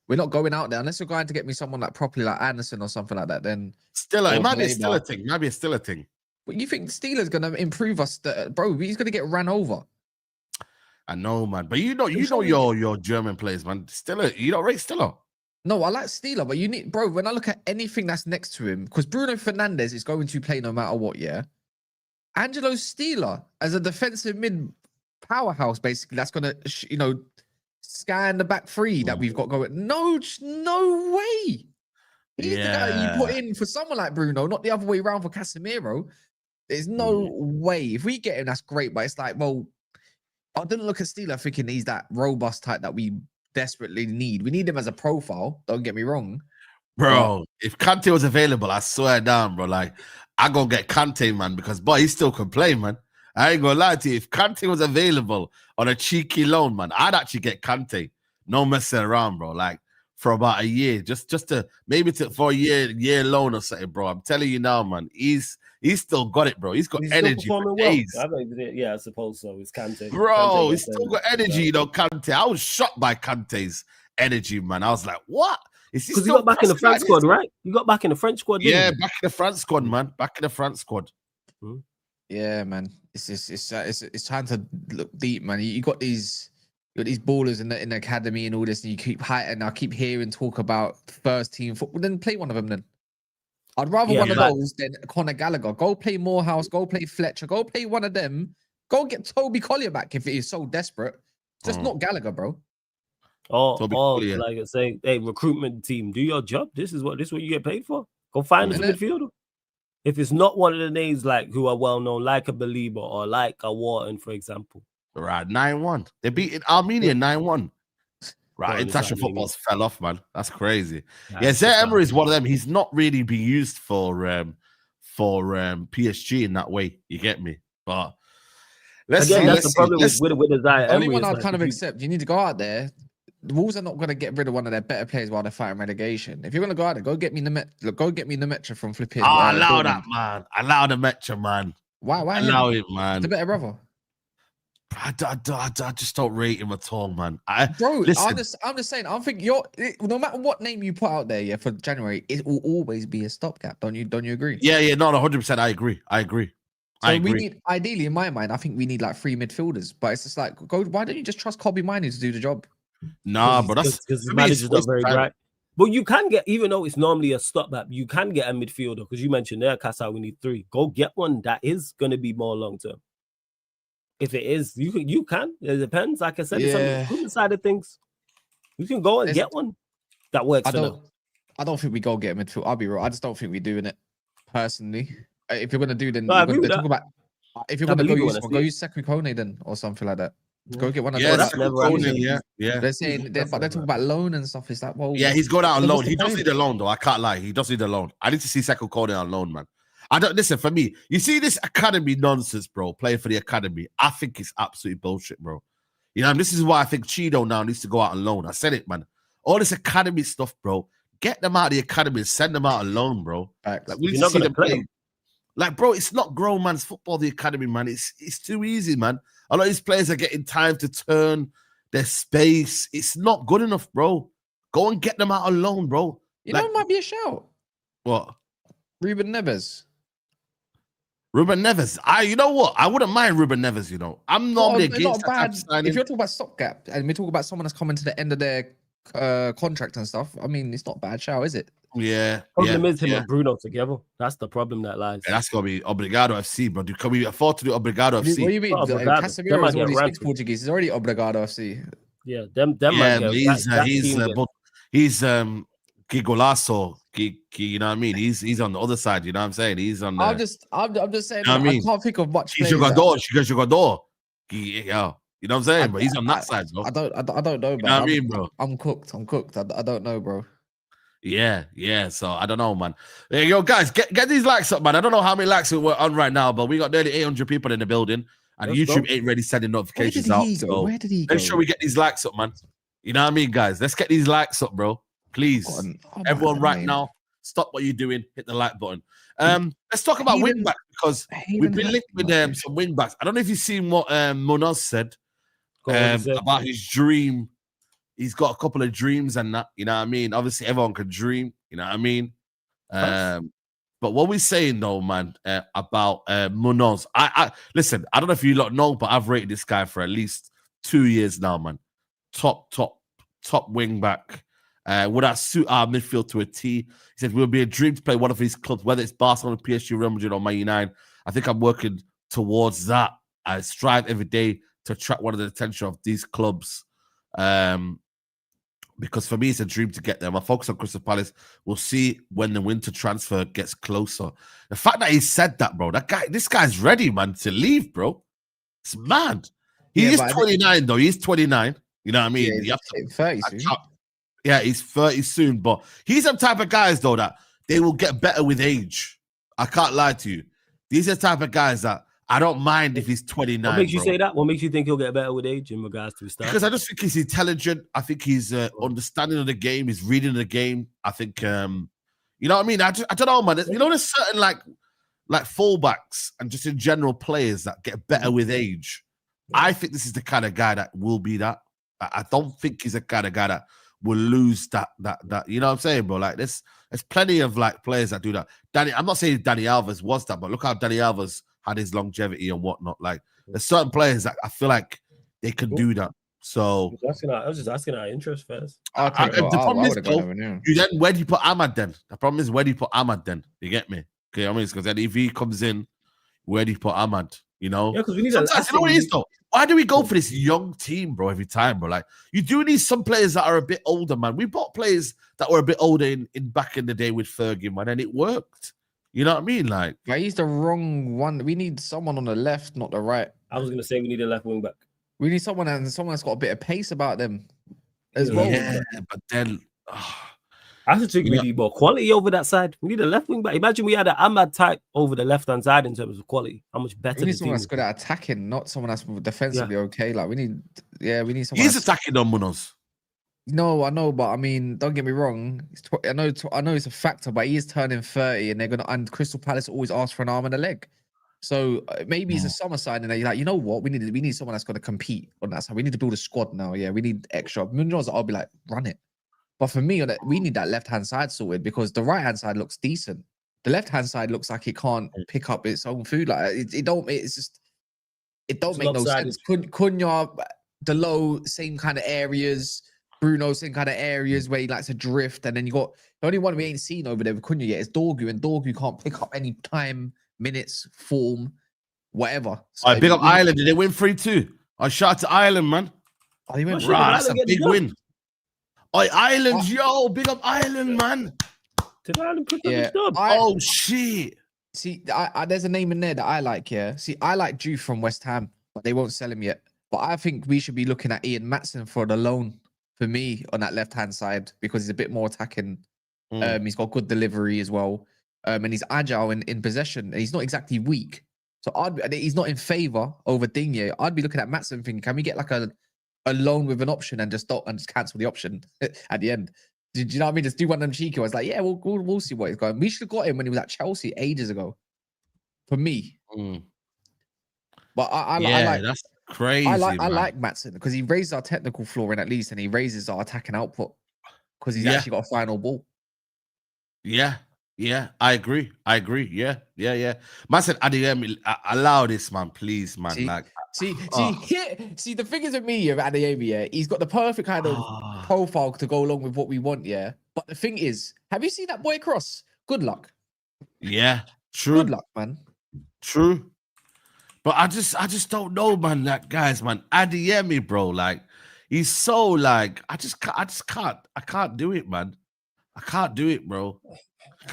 we're not going out there unless you're going to get me someone like properly like Anderson or something like that. Then it might be still a thing. But you think Steele's gonna improve us, bro? He's gonna get ran over. I know, man. But you know your German players, man. Stiller, you don't rate Stiller. No, I like Steele, but you need, bro. When I look at anything that's next to him, because Bruno Fernandes is going to play no matter what. Yeah, Angelo Steele as a defensive mid powerhouse, basically. That's gonna, scan the back three that we've got going. No way. He's the guy that you put in for someone like Bruno, not the other way around for Casemiro. There's no way. If we get him, that's great. But it's like, well, I didn't look at Steele thinking he's that robust type that we desperately need. We need him as a profile. Don't get me wrong. Bro, if Kante was available, I swear down, bro. Like, I gonna get Kante, man, because boy, he still can play, man. I ain't gonna lie to you. If Kante was available on a cheeky loan, man, I'd actually get Kante. No messing around, bro. Like, for about a year, just to maybe for a year loan or something, bro. I'm telling you now, man. He's still got it, bro. He's got energy for days. Yeah, I suppose so. It's Kante, bro. Kante he's still got energy, Kante. I was shocked by Kante's energy, man. I was like, what? Because he got back in the French squad, right? You got back in the French squad, didn't yeah, you? back in the France squad, man. Back in the France squad. Yeah, man. It's time to look deep, man. You got these ballers in the academy and all this, and you keep and I keep hearing talk about first team football. Then play one of them. Then I'd rather one of those than Conor Gallagher. Go play Morehouse. Go play Fletcher. Go play one of them. Go get Toby Collier back if it is so desperate. Just not Gallagher, bro. Like I say, hey, recruitment team, do your job. This is what you get paid for. Go find us a midfielder. If it's not one of the names like who are well known, like a Baleba or like a Wharton, for example. Right, 9-1. They beat Armenia 9-1. Right, international football's fell off, man. That's crazy. Zaire Emery is one of them. He's not really been used for PSG in that way. You get me? But that's the problem with the Zaire Emery. Only one I'd kind of accept. You need to go out there. The Wolves are not going to get rid of one of their better players while they're fighting relegation. If you're going to go out there, go get me Nemetra from flipping. Allow that, man. Allow the Nemetra, man. Why? Allow it, man. The better brother. I just don't rate him at all, man. I'm just saying. I think no matter what name you put out there, for January, it will always be a stopgap. Don't you agree? Yeah, no, 100%. I agree. We need, ideally, in my mind, I think we need like 3 midfielders. But it's just like, why don't you just trust Kobe Miney to do the job? Nah, but that's because the manager's not very bright. But you can get, even though it's normally a stopgap, you can get a midfielder because you mentioned there, Casa, we need 3. Go get one that is going to be more long term. If it is, you can. It depends. Like I said, it's on the recruitment side of things. You can go and get one that works. I don't think we go get a midfield. I'll be real. I just don't think we're doing it personally. If you're gonna do, then talk about. If you're gonna go use Sekri Kone then or something like that. Go get one of those. Yeah. They're saying, but they're talking about loan and stuff. Is that he's going out on loan. He does need a loan, though. I can't lie. He does need a loan. I need to see Sekri Kone on loan, man. I don't listen for me. You see this academy nonsense, bro. Playing for the academy, I think it's absolute bullshit, bro. You know, and this is why I think Cheeto now needs to go out on loan. I said it, man. All this academy stuff, bro. Get them out of the academy and send them out on loan, bro. Like we need to see them play. Like, bro, it's not grown man's football. The academy, man. It's too easy, man. A lot of these players are getting time to turn their space. It's not good enough, bro. Go and get them out on loan, bro. You know, it might be a shout. What? Ruben Neves. You know what? I wouldn't mind Ruben Neves, you know. I'm normally against that signing. If you're talking about stopgap and we're talking about someone that's coming to the end of their contract and stuff, I mean, it's not a bad shout, is it? Yeah. Problem is him and Bruno together. That's the problem that lies. Yeah, that's going to be Obrigado FC, bro. Can we afford to do Obrigado FC? What do you mean? Casemiro is already speaks Portuguese. He's already Obrigado FC. Yeah, them he's Gigolasso. You know what I mean? He's on the other side. You know what I'm saying? He's on. I'm just saying. You know I can't think of much. He's Jogador. Yeah, you know what I'm saying? But he's on that side, bro. I don't know, man. You know what I mean, bro? I'm cooked. I don't know, bro. Yeah. So I don't know, man. Hey, yo, guys, get these likes up, man. I don't know how many likes we're on right now, but we got nearly 800 people in the building, and YouTube ain't ready sending notifications out. So where did he go? Make sure we get these likes up, man. You know what I mean, guys? Let's get these likes up, bro. Please, everyone, right now, stop what you're doing. Hit the like button. Let's talk about wing backs because we've been linked with some wing backs. I don't know if you've seen what Munoz said about his dream. He's got a couple of dreams and that. You know what I mean? Obviously, everyone can dream. You know what I mean? But what we're saying though, man, about Munoz, I listen. I don't know if you lot know, but I've rated this guy for at least 2 years now, man. Top wing back. Would that suit our midfield to a T? He said, "We'll be a dream to play one of his clubs, whether it's Barcelona, PSG, Real Madrid, or Man United. I think I'm working towards that. I strive every day to attract one of the attention of these clubs. Because for me, it's a dream to get there. My focus on Crystal Palace. We'll see when the winter transfer gets closer." The fact that he said that, bro, this guy's ready, man, to leave, bro. It's mad. He is 29, though. He's 29. You know what I mean? Yeah, he's 30 soon. Yeah, he's 30 soon. But he's the type of guys, though, that they will get better with age. I can't lie to you. These are the type of guys that I don't mind if he's 29. What makes you say that? What makes you think he'll get better with age in regards to his style? Because I just think he's intelligent. I think he's understanding of the game. He's reading the game. I think, you know what I mean? I don't know, man. You know, there's certain like fullbacks and just in general players that get better with age. I think this is the kind of guy that will be that. I don't think he's the kind of guy that will lose that. You know what I'm saying, bro? Like there's plenty of like players that do that. I'm not saying Dani Alves was that, but look how Dani Alves had his longevity and whatnot. Like there's certain players that I feel like they could do that. So I was just asking our interest first. The problem is, you then where do you put Ahmad then? The problem is where do you put Ahmad then? You get me? Okay, I mean, because then if he comes in, where do you put Ahmad? You know? Yeah, because we need you know what it is though? Why do we go for this young team, bro, every time, bro? Like, you do need some players that are a bit older, man. We bought players that were a bit older in back in the day with Fergie, man, and it worked. You know what I mean? Like, he's the wrong one. We need someone on the left, not the right. I was gonna say we need a left wing back. We need someone that's got a bit of pace about them as well. Yeah, but then I should think we need more quality over that side. We need a left wing back. Imagine we had an Ahmad type over the left hand side in terms of quality. How much better? We need someone that's good at attacking, not someone that's defensively okay. Like we need someone. He's attacking on Munoz. No, I know, but I mean, don't get me wrong. I know it's a factor, but he is turning 30, and Crystal Palace always ask for an arm and a leg. So maybe it's a summer side, and you're like, you know what? We need someone that's going to compete on that side. We need to build a squad now. Yeah, we need extra. Munoz, I'll be like, run it. But for me, we need that left-hand side sorted because the right-hand side looks decent. The left-hand side looks like it can't pick up its own food. Like it don't make no sense. Cunha, Delo, same kind of areas. Bruno, same kind of areas where he likes to drift. And then you got the only one we ain't seen over there with Cunha yet is Dorgu, and Dorgu can't pick up any time, minutes, form, whatever. So all right, big up Ireland. Did they win 3-2? I shout out to Ireland, man. Oh, they went that's a big win. Oh, Ireland, yo, big up Ireland, man. Did Ireland put the dub? Oh, shit. See, there's a name in there that I like, yeah. See, I like Juve from West Ham, but they won't sell him yet. But I think we should be looking at Ian Maatsen for the loan for me on that left-hand side because he's a bit more attacking. He's got good delivery as well. And he's agile in possession. And he's not exactly weak. So he's not in favour over Digne. I'd be looking at Maatsen thinking, can we get like a loan with an option and just cancel the option at the end? Do you know what I mean? Just do one of them cheeky ones. Like, yeah, we'll see what he's going. We should have got him when he was at Chelsea ages ago. For me. But I like that's crazy. I like Maatsen because he raises our technical floor in at least, and he raises our attacking output because he's actually got a final ball. Yeah, I agree. Yeah. Maatsen, Adeyemi, allow this, man, please, man. See, the thing is with me, Adeyemi, yeah, he's got the perfect kind of profile to go along with what we want, yeah. But the thing is, have you seen that boy cross? Good luck. Yeah, true. Good luck, man. True. But I just don't know, man. That guys, man, Adeyemi, bro, like he's so like I can't do it, man. I can't do it, bro.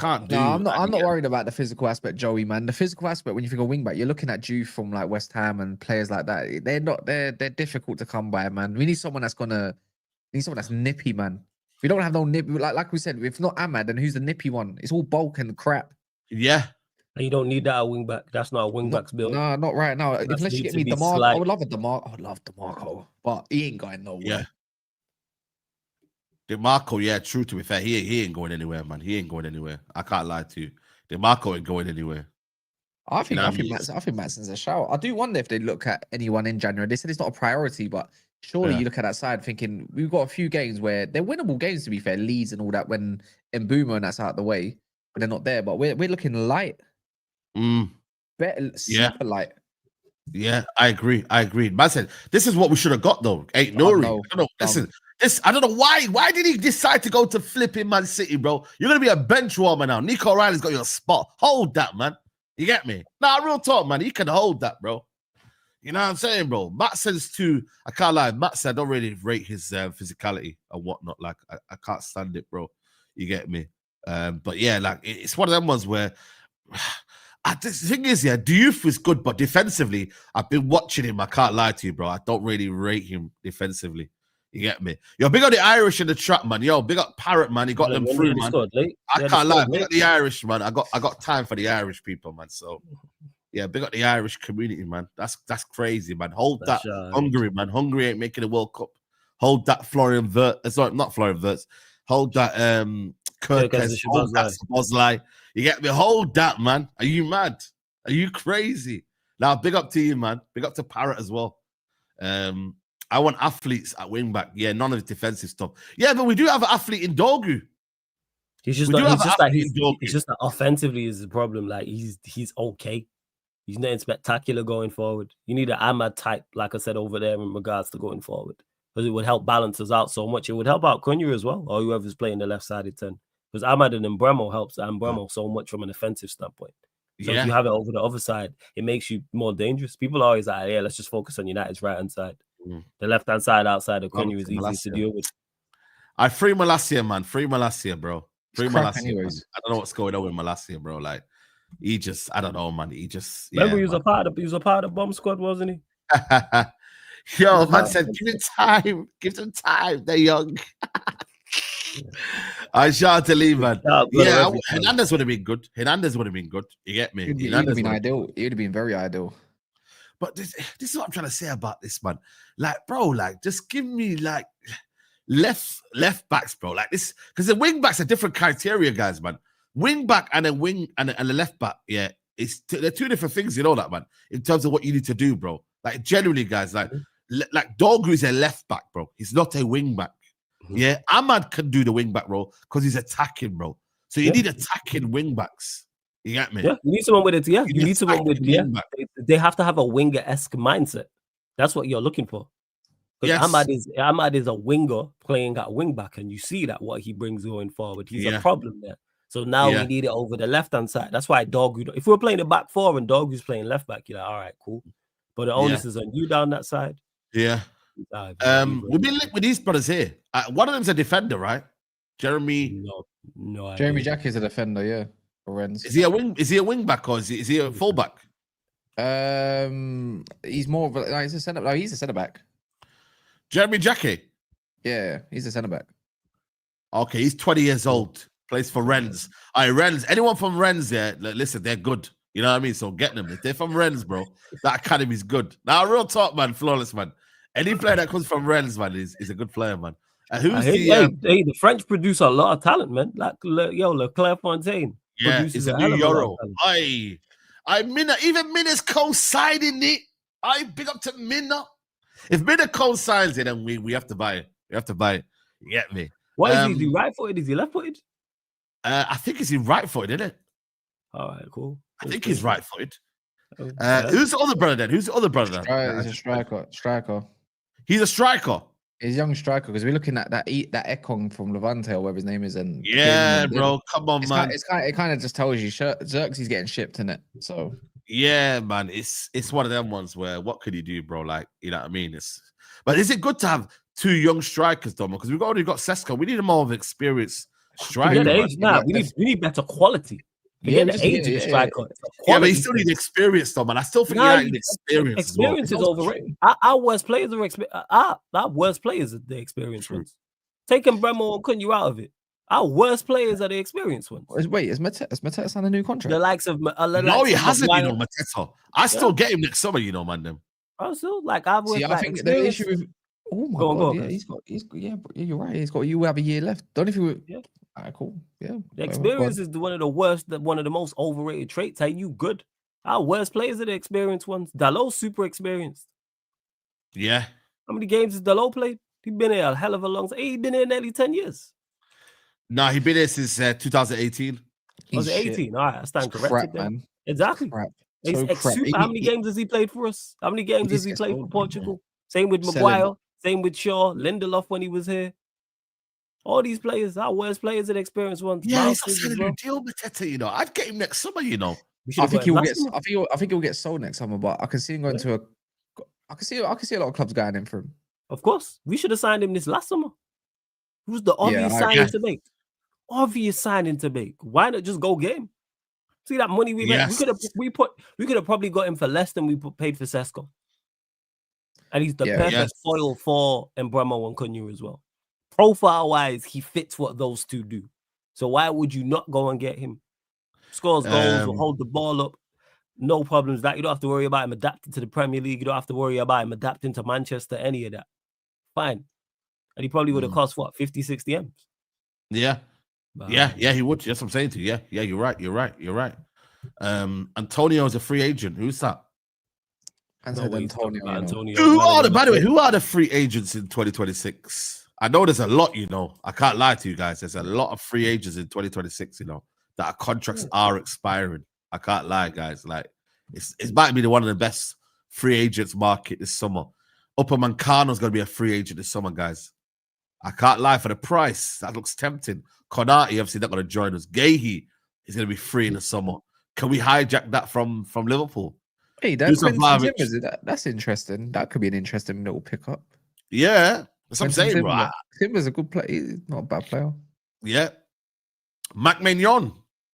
I'm not worried about the physical aspect, Joey, man. The physical aspect, when you think of wingback, you're looking at Juve from like West Ham and players like that. They're difficult to come by, man. We need someone that's nippy, man. We don't have no nip. Like we said, if not Ahmad, then who's the nippy one? It's all bulk and crap. Yeah. And you don't need that at wing back. That's not a wing back's build. No, not right now. Unless you get me DeMarco. I would love a DeMarco. I would love DeMarco, but he ain't going nowhere. Yeah. DeMarco, yeah, true, to be fair. He ain't going anywhere, man. He ain't going anywhere. I can't lie to you. DeMarco ain't going anywhere. I think Maatsen's a shout. I do wonder if they look at anyone in January. They said it's not a priority, but surely you look at that side thinking we've got a few games where they're winnable games, to be fair, Leeds and all that, when Mbeumo and that's out of the way. but they're not there. But we're looking light. Better, super light. Yeah, I agree. Man said, this is what we should have got though. Hey, Nuri. No, I don't know. Listen, I don't know why. Why did he decide to go to flipping Man City, bro? You're gonna be a bench warmer now. Nico Riley's got your spot. Hold that, man. You get me? Nah, real talk, man. He can hold that, bro. You know what I'm saying, bro? Matt says too. I can't lie. Matt said I don't really rate his physicality and whatnot. Like I can't stand it, bro. You get me? But yeah, like it's one of them ones where. The thing is, yeah, Diouf is good, but defensively, I've been watching him. I can't lie to you, bro. I don't really rate him defensively. You get me? Yo, big up the Irish in the trap, man. Yo, big up Parrot, man. He got them through, man. I can't lie. Big up the Irish, man. I got time for the Irish people, man. So, yeah, big up the Irish community, man. That's crazy, man. Hold that Hungary, man. Hungary ain't making the World Cup. Hold that Florian Wirtz. Sorry, not Florian Wirtz. Hold that Kirkes. Hold that Szoboszlai. You get me? Hold that, man. Are you mad? Are you crazy? Now, big up to you, man. Big up to Parrot as well. I want athletes at wing back. Yeah, none of the defensive stuff. Yeah, but we do have an athlete in Dogu. He's just that offensively is the problem. Like he's okay. He's not spectacular going forward. You need an Ahmad type, like I said over there, in regards to going forward, because it would help balance us out so much. It would help out Cunha as well, or whoever's playing the left-sided 10. Because Ahmad and Mbeumo helps Mbeumo so much from an offensive standpoint. So if you have it over the other side, it makes you more dangerous. People are always like, yeah, let's just focus on United's right-hand side. The left-hand side outside of Cunha is easy to deal with. I free Malacia, man. Free Malacia, bro. Free Malacia. Anyways. I don't know what's going on with Malacia, bro. Like, he just, I don't know, man. He just, remember, he was a part of the bomb squad, wasn't he? Yo, man said, give it time. Give them time. They're young. I shout to leave, man. Yeah, Hernandez would have been good. You get me? It would have been ideal. It would have been very ideal. But this is what I'm trying to say about this, man. Like, bro, like, just give me like left backs, bro. Like this, because the wing backs are different criteria, guys, man. Wing back and a wing and a left back, yeah, they're two different things, you know that, man. In terms of what you need to do, bro. Like generally, guys, like Dogu is a left back, bro. He's not a wing back. Yeah, Ahmad can do the wing back role because he's attacking, bro. So you need attacking wing backs. You get me? Yeah, you need someone with it. Yeah, you need someone with They have to have a winger-esque mindset. That's what you're looking for. Because Ahmad is a winger playing at wing back, and you see that what he brings going forward. He's a problem there. So now we need it over the left-hand side. That's why Dogu. If we're playing the back four and Dogu's playing left back, you're like, all right, cool. But the onus is on you down that side. Yeah. We've been linked with these brothers here. One of them's a defender, right? Jeremy. No. Jeremy Jack is a defender, yeah. Is he a wing back or is he a full back? He's more of a, he's a centre. No, he's a centre back. Jeremy Jackie. Yeah, he's a centre back. Okay, he's 20 years old. Plays for Rennes. All right, Rennes. Anyone from Rennes there? Listen, they're good. You know what I mean? So get them. If they're from Rennes, bro, that academy's good. Now, real talk, man. Flawless, man. Any player that comes from Rennes, man, is a good player, man. The French produce a lot of talent, man. Like Leclerc Fontaine. Yeah, it's a new Euro. Even Minna's co-signing it. I big up to Minna. If Minna co-signs it, then we have to buy it. We have to buy it. You get me? What is he? Is he right-footed? Is he left-footed? I think he's right-footed, isn't it? All right, cool. I think he's right-footed. Who's the other brother then? He's a striker. He's a striker. He's a young striker because we're looking at that Ekong from Levante or whatever his name is. And bro, come on, man. It kind of just tells you Xerxes getting shipped in it. So yeah, man, it's one of them ones where what could you do, bro? Like, you know what I mean? But is it good to have two young strikers, though? Because we've already got Sesko. We need a more of experienced striker. We need better quality. Yeah, but you still need experience, though, man. I still think you need experience. Experience is overrated. Our worst players are our worst players are the experienced ones. Taking Bremo and cutting you out of it. Our worst players are the experienced ones. Wait, is Mateta signed a new contract? The likes of no, he hasn't. You know, Mateta. I still get him next summer. You know, man. Them. I still like. I think the issue with. Oh my god! Yeah, you're right. You have a year left. Don't if you. Yeah. All right, cool. Yeah. The experience is one of the worst, one of the most overrated traits. Are you good? Our worst players are the experienced ones. Dalot's super experienced. Yeah. How many games has Dalot played? He's been here a hell of a long time. He's been here nearly 10 years. No, he's been here since 2018. Was it 18? All right, I stand corrected crap, then. man. Exactly. Crap. He's So crap. super. How many games has he played for us? How many games has he He's played for old, Portugal? Same with Sell him. Maguire. Same with Shaw. Lindelof when he was here. All these players, our worst players and experienced ones. Yeah, he's Mouses not as a well. new deal, Mateta, you know. I'd get him next summer, you know. I think he'll get. I think he'll get sold next summer, but I can see him going to a. I can see a lot of clubs going in for him. Of course, we should have signed him this last summer. Who's the obvious signing to make? Obvious signing to make. Why not just go get him? See that money we made? We could have probably got him for less than we paid for Sesko. And he's the perfect foil for Mbeumo and Cunha as well. Profile wise, he fits what those two do. So why would you not go and get him? Scores goals, will hold the ball up. No problems. That you don't have to worry about him adapting to the Premier League. You don't have to worry about him adapting to Manchester, any of that. Fine. And he probably would have cost what, 50, 60 M's? Yeah. Yeah, he would. That's what I'm saying to you. Yeah, you're right. Antonio's a free agent. Who's that? Antonio. Who are the free agents in 2026? I know there's a lot, you know. I can't lie to you guys. There's a lot of free agents in 2026, you know, that our contracts are expiring. I can't lie, guys. Like, it might be one of the best free agents market this summer. Upamecano's going to be a free agent this summer, guys. I can't lie, for the price. That looks tempting. Konate, obviously, not going to join us. Gehi is going to be free in the summer. Can we hijack that from Liverpool? Hey, that's interesting. That could be an interesting little pickup. Yeah, that's what I'm saying, bro. Timber's a good player. He's not a bad player. Yeah. Mac Mignon,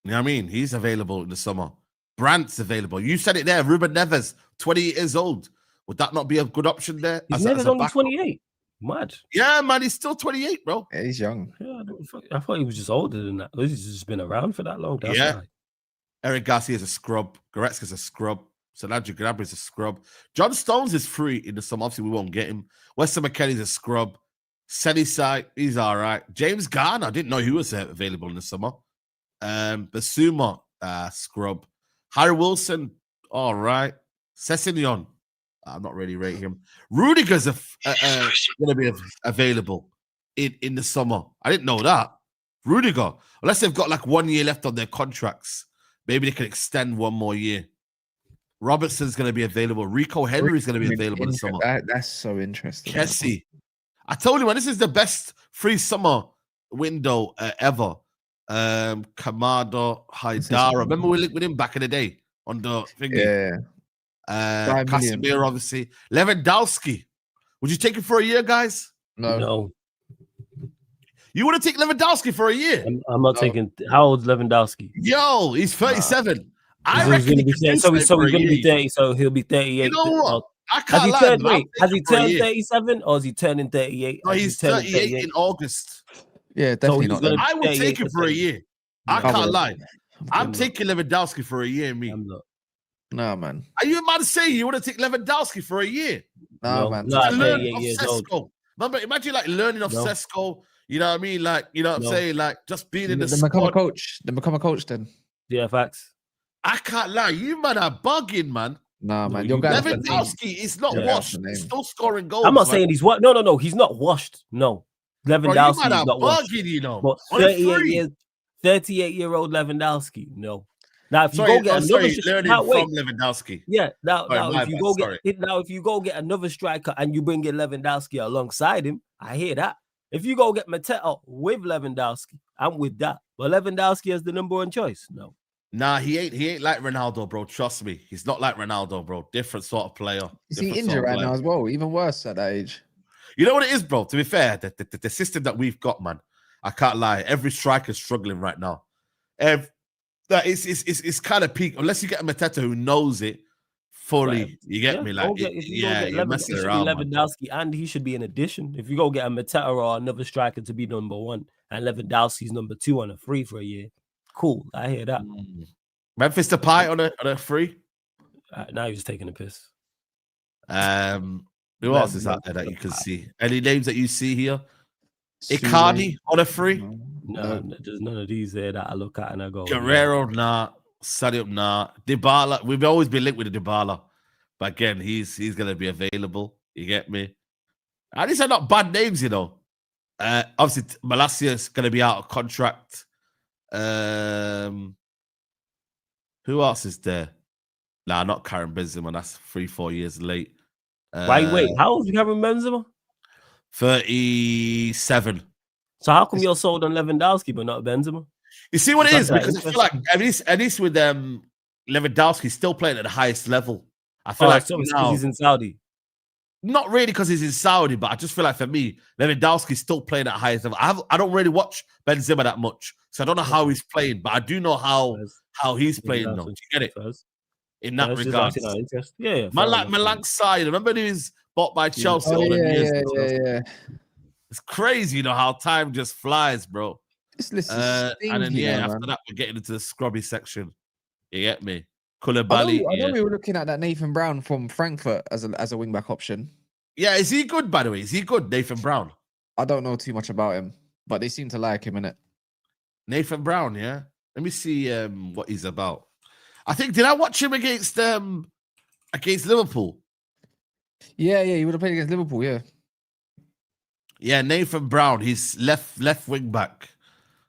you know what I mean? He's available in the summer. Brandt's available. You said it there. Ruben Neves, 28 years old. Would that not be a good option there? He's Neves only 28. Mad. Yeah, man, he's still 28, bro. Yeah, he's young. Yeah, I thought he was just older than that. He's just been around for that long. That's right. Eric Garcia's a scrub. Goretzka's a scrub. Sergio Gnabry's a scrub. John Stones is free in the summer. Obviously, we won't get him. Weston McKennie's a scrub. Senisai, he's all right. James Garner, I didn't know he was available in the summer. Basuma, scrub. Harry Wilson, all right. Sessegnon, I'm not really rating him. Rudiger's going to be available in the summer. I didn't know that. Rudiger, unless they've got like 1 year left on their contracts, maybe they can extend one more year. Robertson's going to be available. Rico Henry's going to be available in the summer. That's so interesting. Kessie. I told you, man, this is the best free summer window ever. Kamada, Haidara. Remember we linked with him back in the day on the thingy? Yeah. Casemiro, obviously. Lewandowski. Would you take it for a year, guys? No. You want to take Lewandowski for a year? I'm not taking. How old's Lewandowski? Yo, he's 37. I reckon he's going to be 30, so he'll be 38. You know what? Has he turned 37 or is he turning 38? No, he's 38 in August. Yeah, definitely not. I would take it for a year. I can't lie. I'm taking Lewandowski for a year, me. No, man. Are you about to say you want to take Lewandowski for a year? No, man. No, 38 years old. Remember, imagine like learning off Sesko. You know what I mean? Like, you know what I'm saying? Like, just being in the squad. Then become a coach then. Yeah, facts. I can't lie. You man are bugging, man. Nah, man. Lewandowski is not washed. He's still scoring goals. I'm not saying he's what. No. He's not washed. No. Lewandowski is not washed. You know. But 38-year-old Lewandowski, no. Now, if you go get another from Lewandowski. Yeah. Now, if you go get another striker and you bring in Lewandowski alongside him, I hear that. If you go get Mateta with Lewandowski, I'm with that. But Lewandowski as the number one choice, no. Nah, he ain't like Ronaldo, bro. Trust me. He's not like Ronaldo, bro. Different sort of player. Is he injured right now as well? Even worse at that age. You know what it is, bro? To be fair, the system that we've got, man, I can't lie. Every striker's struggling right now. It's kind of peak. Unless you get a Mateta who knows it fully. Right. You get me? Like, you're messing around. Lewandowski, and he should be an addition. If you go get a Mateta or another striker to be number one, and Lewandowski's number two on a free for a year, cool. I hear that. Memphis Depay on a free. Now he's taking a piss. Who else is out there that you can see? Any names that you see here? Icardi on a free? No, there's none of these there that I look at and I go. Guerrero, nah. Sadio, nah. Dybala, we've always been linked with the Dybala, but again, he's gonna be available. You get me? And these are not bad names, you know. Obviously, Malacia is gonna be out of contract. Who else is there? Nah, not Karim Benzema. That's 3-4 years late. Wait. How old is Karim Benzema? 37. So how come you're sold on Lewandowski but not Benzema? You see what it is? Because I feel like at least with Lewandowski still playing at the highest level. I feel like because he's in Saudi. Not really because he's in Saudi, but I just feel like for me, Lewandowski's still playing at the highest level. I don't really watch Benzema that much, so I don't know how he's playing, but I do know how he's playing. Though. Do you get it? In that regard, yeah. Malang Side. Remember he was bought by Chelsea all the years ago. Yeah. It's crazy, how time just flies, bro. This list is and then after that we're getting into the scrubby section. You get me? Koulibaly. I know we were looking at that Nathan Brown from Frankfurt as a wing back option. Yeah, is he good, by the way? Is he good, Nathan Brown? I don't know too much about him, but they seem to like him, innit? Nathan Brown, yeah? Let me see what he's about. I think, did I watch him against Liverpool? Yeah, he would have played against Liverpool, yeah. Yeah, Nathan Brown, he's left wing back.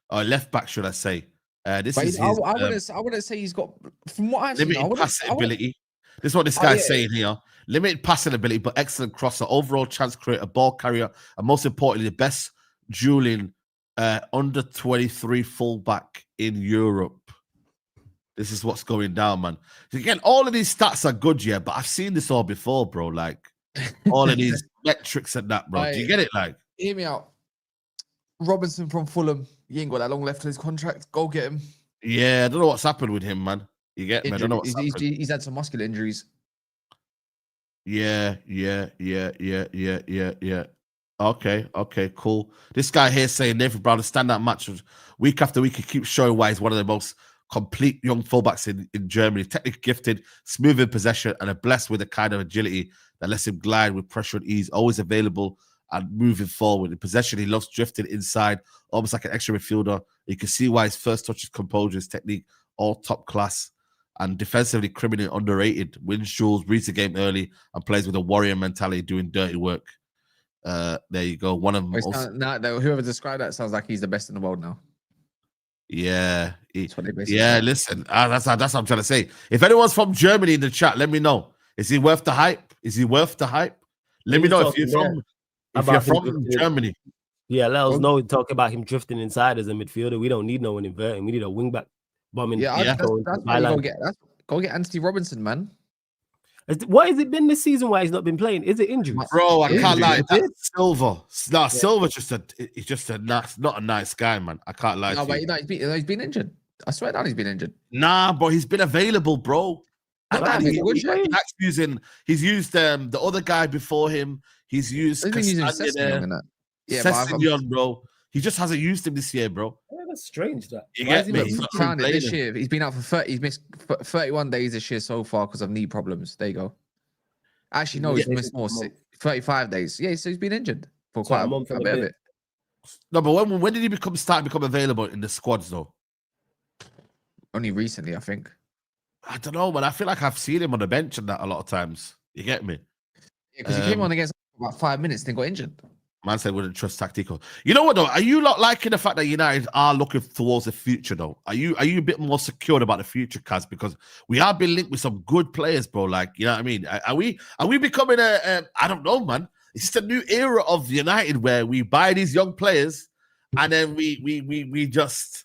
Or left back, should I say. I wouldn't say he's got, from what I've seen, limited passing ability. This is what this guy's saying here. Limited passing ability, but excellent crosser, overall chance creator, ball carrier, and most importantly, the best dueling under 23 fullback in Europe. This is what's going down, man. Again, all of these stats are good, yeah, but I've seen this all before, bro. Like all of these metrics and that, bro. Do you get it? Like, hear me out. Robinson from Fulham. He ain't got that long left in his contract. Go get him. Yeah, I don't know what's happened with him, man. You get me? I don't know what's happened. He's had some muscular injuries. Yeah. Okay, cool. This guy here saying Nathan Brown, a standout match week after week. He keeps showing why he's one of the most complete young fullbacks in Germany. Technically gifted, smooth in possession, and blessed with a kind of agility that lets him glide with pressure and ease. Always available and moving forward. In possession, he loves drifting inside, almost like an extra midfielder. You can see why his first touch is composure, his technique, all top class. And defensively, criminally underrated. Wins duels, reads the game early, and plays with a warrior mentality, doing dirty work. There you go. One of them. Whoever described that sounds like he's the best in the world now. Yeah. Listen, that's what I'm trying to say. If anyone's from Germany in the chat, let me know. Is he worth the hype? Let me know if you're from Germany. Yeah, let us know. Talk about him drifting inside as a midfielder. We don't need no one inverting. We need a wing back bombing. That's go get Anthony Robinson, man. What has it been this season? Why he's not been playing? Is it injuries? Bro, I can't lie. Silver. No, Silver's just not a nice guy, man. I can't lie. No, but he's been injured. I swear down, he's been injured. Nah, bro, he's been available, bro. He's used the other guy before him. He's used Sessignon, bro. He just hasn't used him this year, bro. Yeah, that's strange. That you get me? He's found it this year. He's been out for 30. He's missed 31 days this year so far because of knee problems. There you go. Actually, no, he's missed more. 35 days. Yeah, so he's been injured for quite a bit of it. No, but when did he start become available in the squads though? Only recently, I think. I don't know, but I feel like I've seen him on the bench and that a lot of times. You get me? Because he came on against about 5 minutes, then got injured. Man said wouldn't trust tactical. You know what though? Are you not liking the fact that United are looking towards the future though? Are you a bit more secured about the future, Kaz? Because we have been linked with some good players, bro. Like, you know what I mean? Are we becoming I don't know, man. It's just a new era of United where we buy these young players and then we just,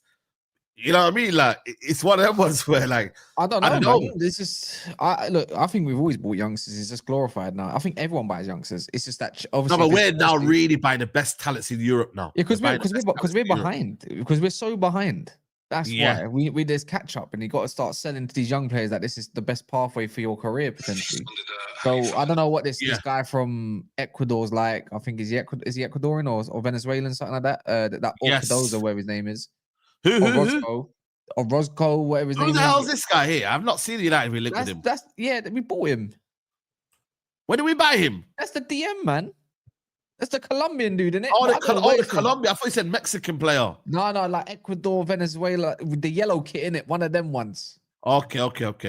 you know what I mean? Like, it's one of them ones where, like, I don't know. Man. This is, I think we've always bought youngsters. It's just glorified now. I think everyone buys youngsters. It's just that obviously. No, but we're now really buying the best talents in Europe now. Yeah, because we're behind. Because we're so behind. That's why we there's catch up, and you got to start selling to these young players that this is the best pathway for your career potentially. So I don't know what this guy from Ecuador's like. I think is he Ecuadorian or Venezuelan, something like that. That Orcadoza, whatever his name is. Who? Roscoe, whatever his name is. Who the hell is this guy here? I've not seen the United we linked with him. We bought him. When did we buy him? That's the DM, man. That's the Colombian dude, isn't it? The Colombia. I thought you said Mexican player. No, like Ecuador, Venezuela, with the yellow kit in it. One of them ones. Okay.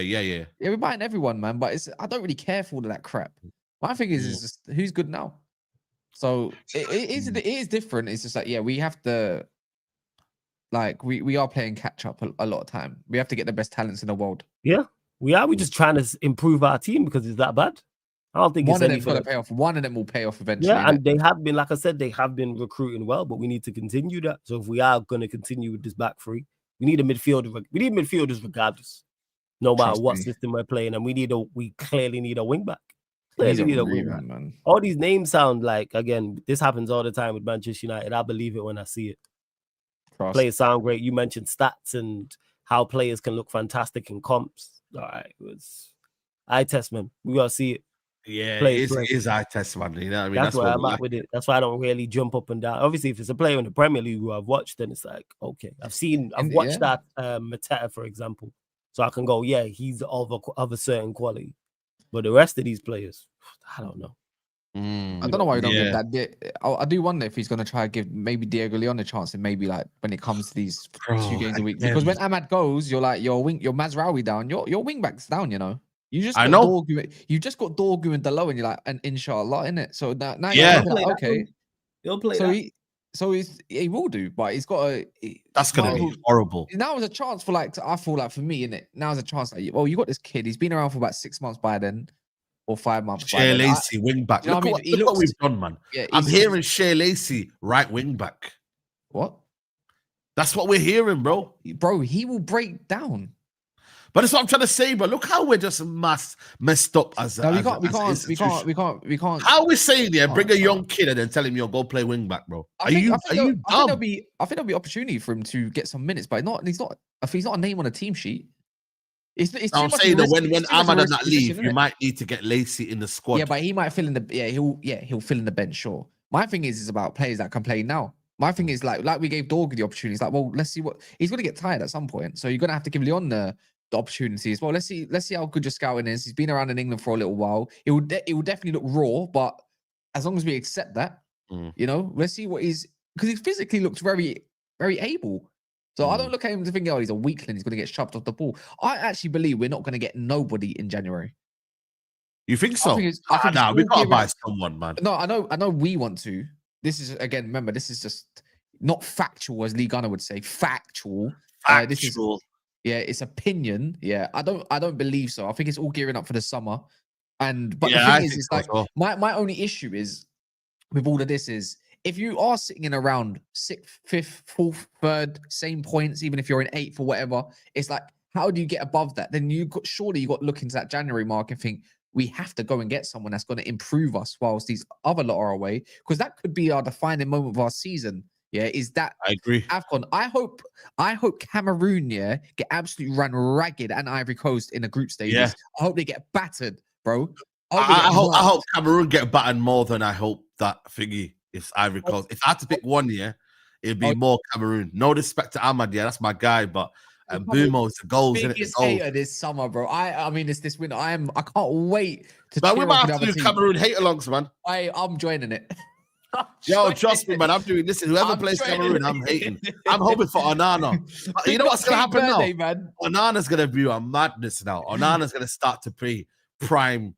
Yeah. Yeah, we're buying everyone, man. But I don't really care for all of that crap. My thing is just who's good now. So it is different. It's just like, we have to. like we are playing catch up a lot of time. We have to get the best talents in the world. Yeah, we are. We're just trying to improve our team because it's that bad. I don't think one it's of them's anything. Gonna pay off. One of them will pay off eventually. Yeah, and they have been, like I said, they have been recruiting well, but we need to continue that. So if we are going to continue with this back three, we need a midfielder. We need midfielders regardless, no matter what system we're playing, and we clearly need a wing back. Clearly need a wing back. Man. All these names sound like, again, this happens all the time with Manchester United. I believe it when I see it. Players sound great. You mentioned stats and how players can look fantastic in comps. All right, it was eye test, man. We gotta see it. Yeah, it is eye test, man. You know what I mean? That's where I'm at with it. That's why I don't really jump up and down. Obviously, if it's a player in the Premier League who I've watched, then it's like, okay, I've watched that Mateta, for example, so I can go, yeah, he's of a certain quality. But the rest of these players, I don't know. I don't know why you don't give that. I do wonder if he's going to try to give maybe Diego Leon a chance, and maybe like when it comes to these 2 games a week, because when Ahmad goes, you're like your Mazraoui down, your wing back's down. You know, you just got Dorgu, you just got Dorgu and Delo, and you're like, and inshallah, innit? So now you're like, okay, he'll play. So he will do, but he's got a. That's gonna be horrible. Now is a chance for I feel like for me, innit? Now is a chance like, well, you got this kid. He's been around for about 6 months by then. Or 5 months. Shea Lacey, wing back. Look what we've done, man. Yeah, I'm hearing Shea Lacey, right wing back. What? That's what we're hearing, bro. Bro, he will break down. But that's what I'm trying to say, bro. Look how we're just messed up as we can't. How are we saying there? Bring a young kid and then tell him, go play wing back, bro. Are you dumb? I think there'll be opportunity for him to get some minutes, but he's not a name on a team sheet. I'm saying that when Ahmad does not leave, you might need to get Lacey in the squad. Yeah, but he might fill in he'll fill in the bench, sure. My thing is about players that can play now. My thing is like we gave Dorgu the opportunity. It's like, well, let's see what he's gonna get tired at some point. So you're gonna have to give Leon the opportunity as well. Let's see how good your scouting is. He's been around in England for a little while. It will definitely look raw, but as long as we accept that, you know, let's see what because he physically looks very, very able. So I don't look at him to think, oh, he's a weakling. He's going to get shoved off the ball. I actually believe we're not going to get nobody in January. You think so? I think we got to buy someone, man. No, I know we want to. This is, again, remember, this is just not factual, as Lee Gunner would say. Factual. Factual. It's opinion. Yeah, I don't believe so. I think it's all gearing up for the summer. But the thing is, it's like, my only issue is with all of this is, if you are sitting in around 6th, 5th, 4th, 3rd, same points, even if you're in 8th or whatever, it's like, how do you get above that? Then surely you got to look into that January mark and think, we have to go and get someone that's going to improve us whilst these other lot are away, because that could be our defining moment of our season. Yeah, is that I agree. AFCON. I hope Cameroon, get absolutely run ragged and Ivory Coast in the group stages. Yeah. I hope they get battered, bro. I hope Cameroon get battered more than I hope that thingy. If Ivory Coast, if I had to pick one, it'd be more Cameroon. No respect to Ahmad, that's my guy, but Bumo's the goals, isn't it? Biggest hater this summer, bro. I mean, it's this winter. I can't wait to. But we might have to do Cameroon hate-alongs, man. I'm joining it. Yo, trust me, man. I'm doing this. Whoever plays Cameroon, I'm hating. I'm hoping for Onana. You know what's gonna happen now? Man. Onana's gonna be a madness now. Onana's gonna start to play prime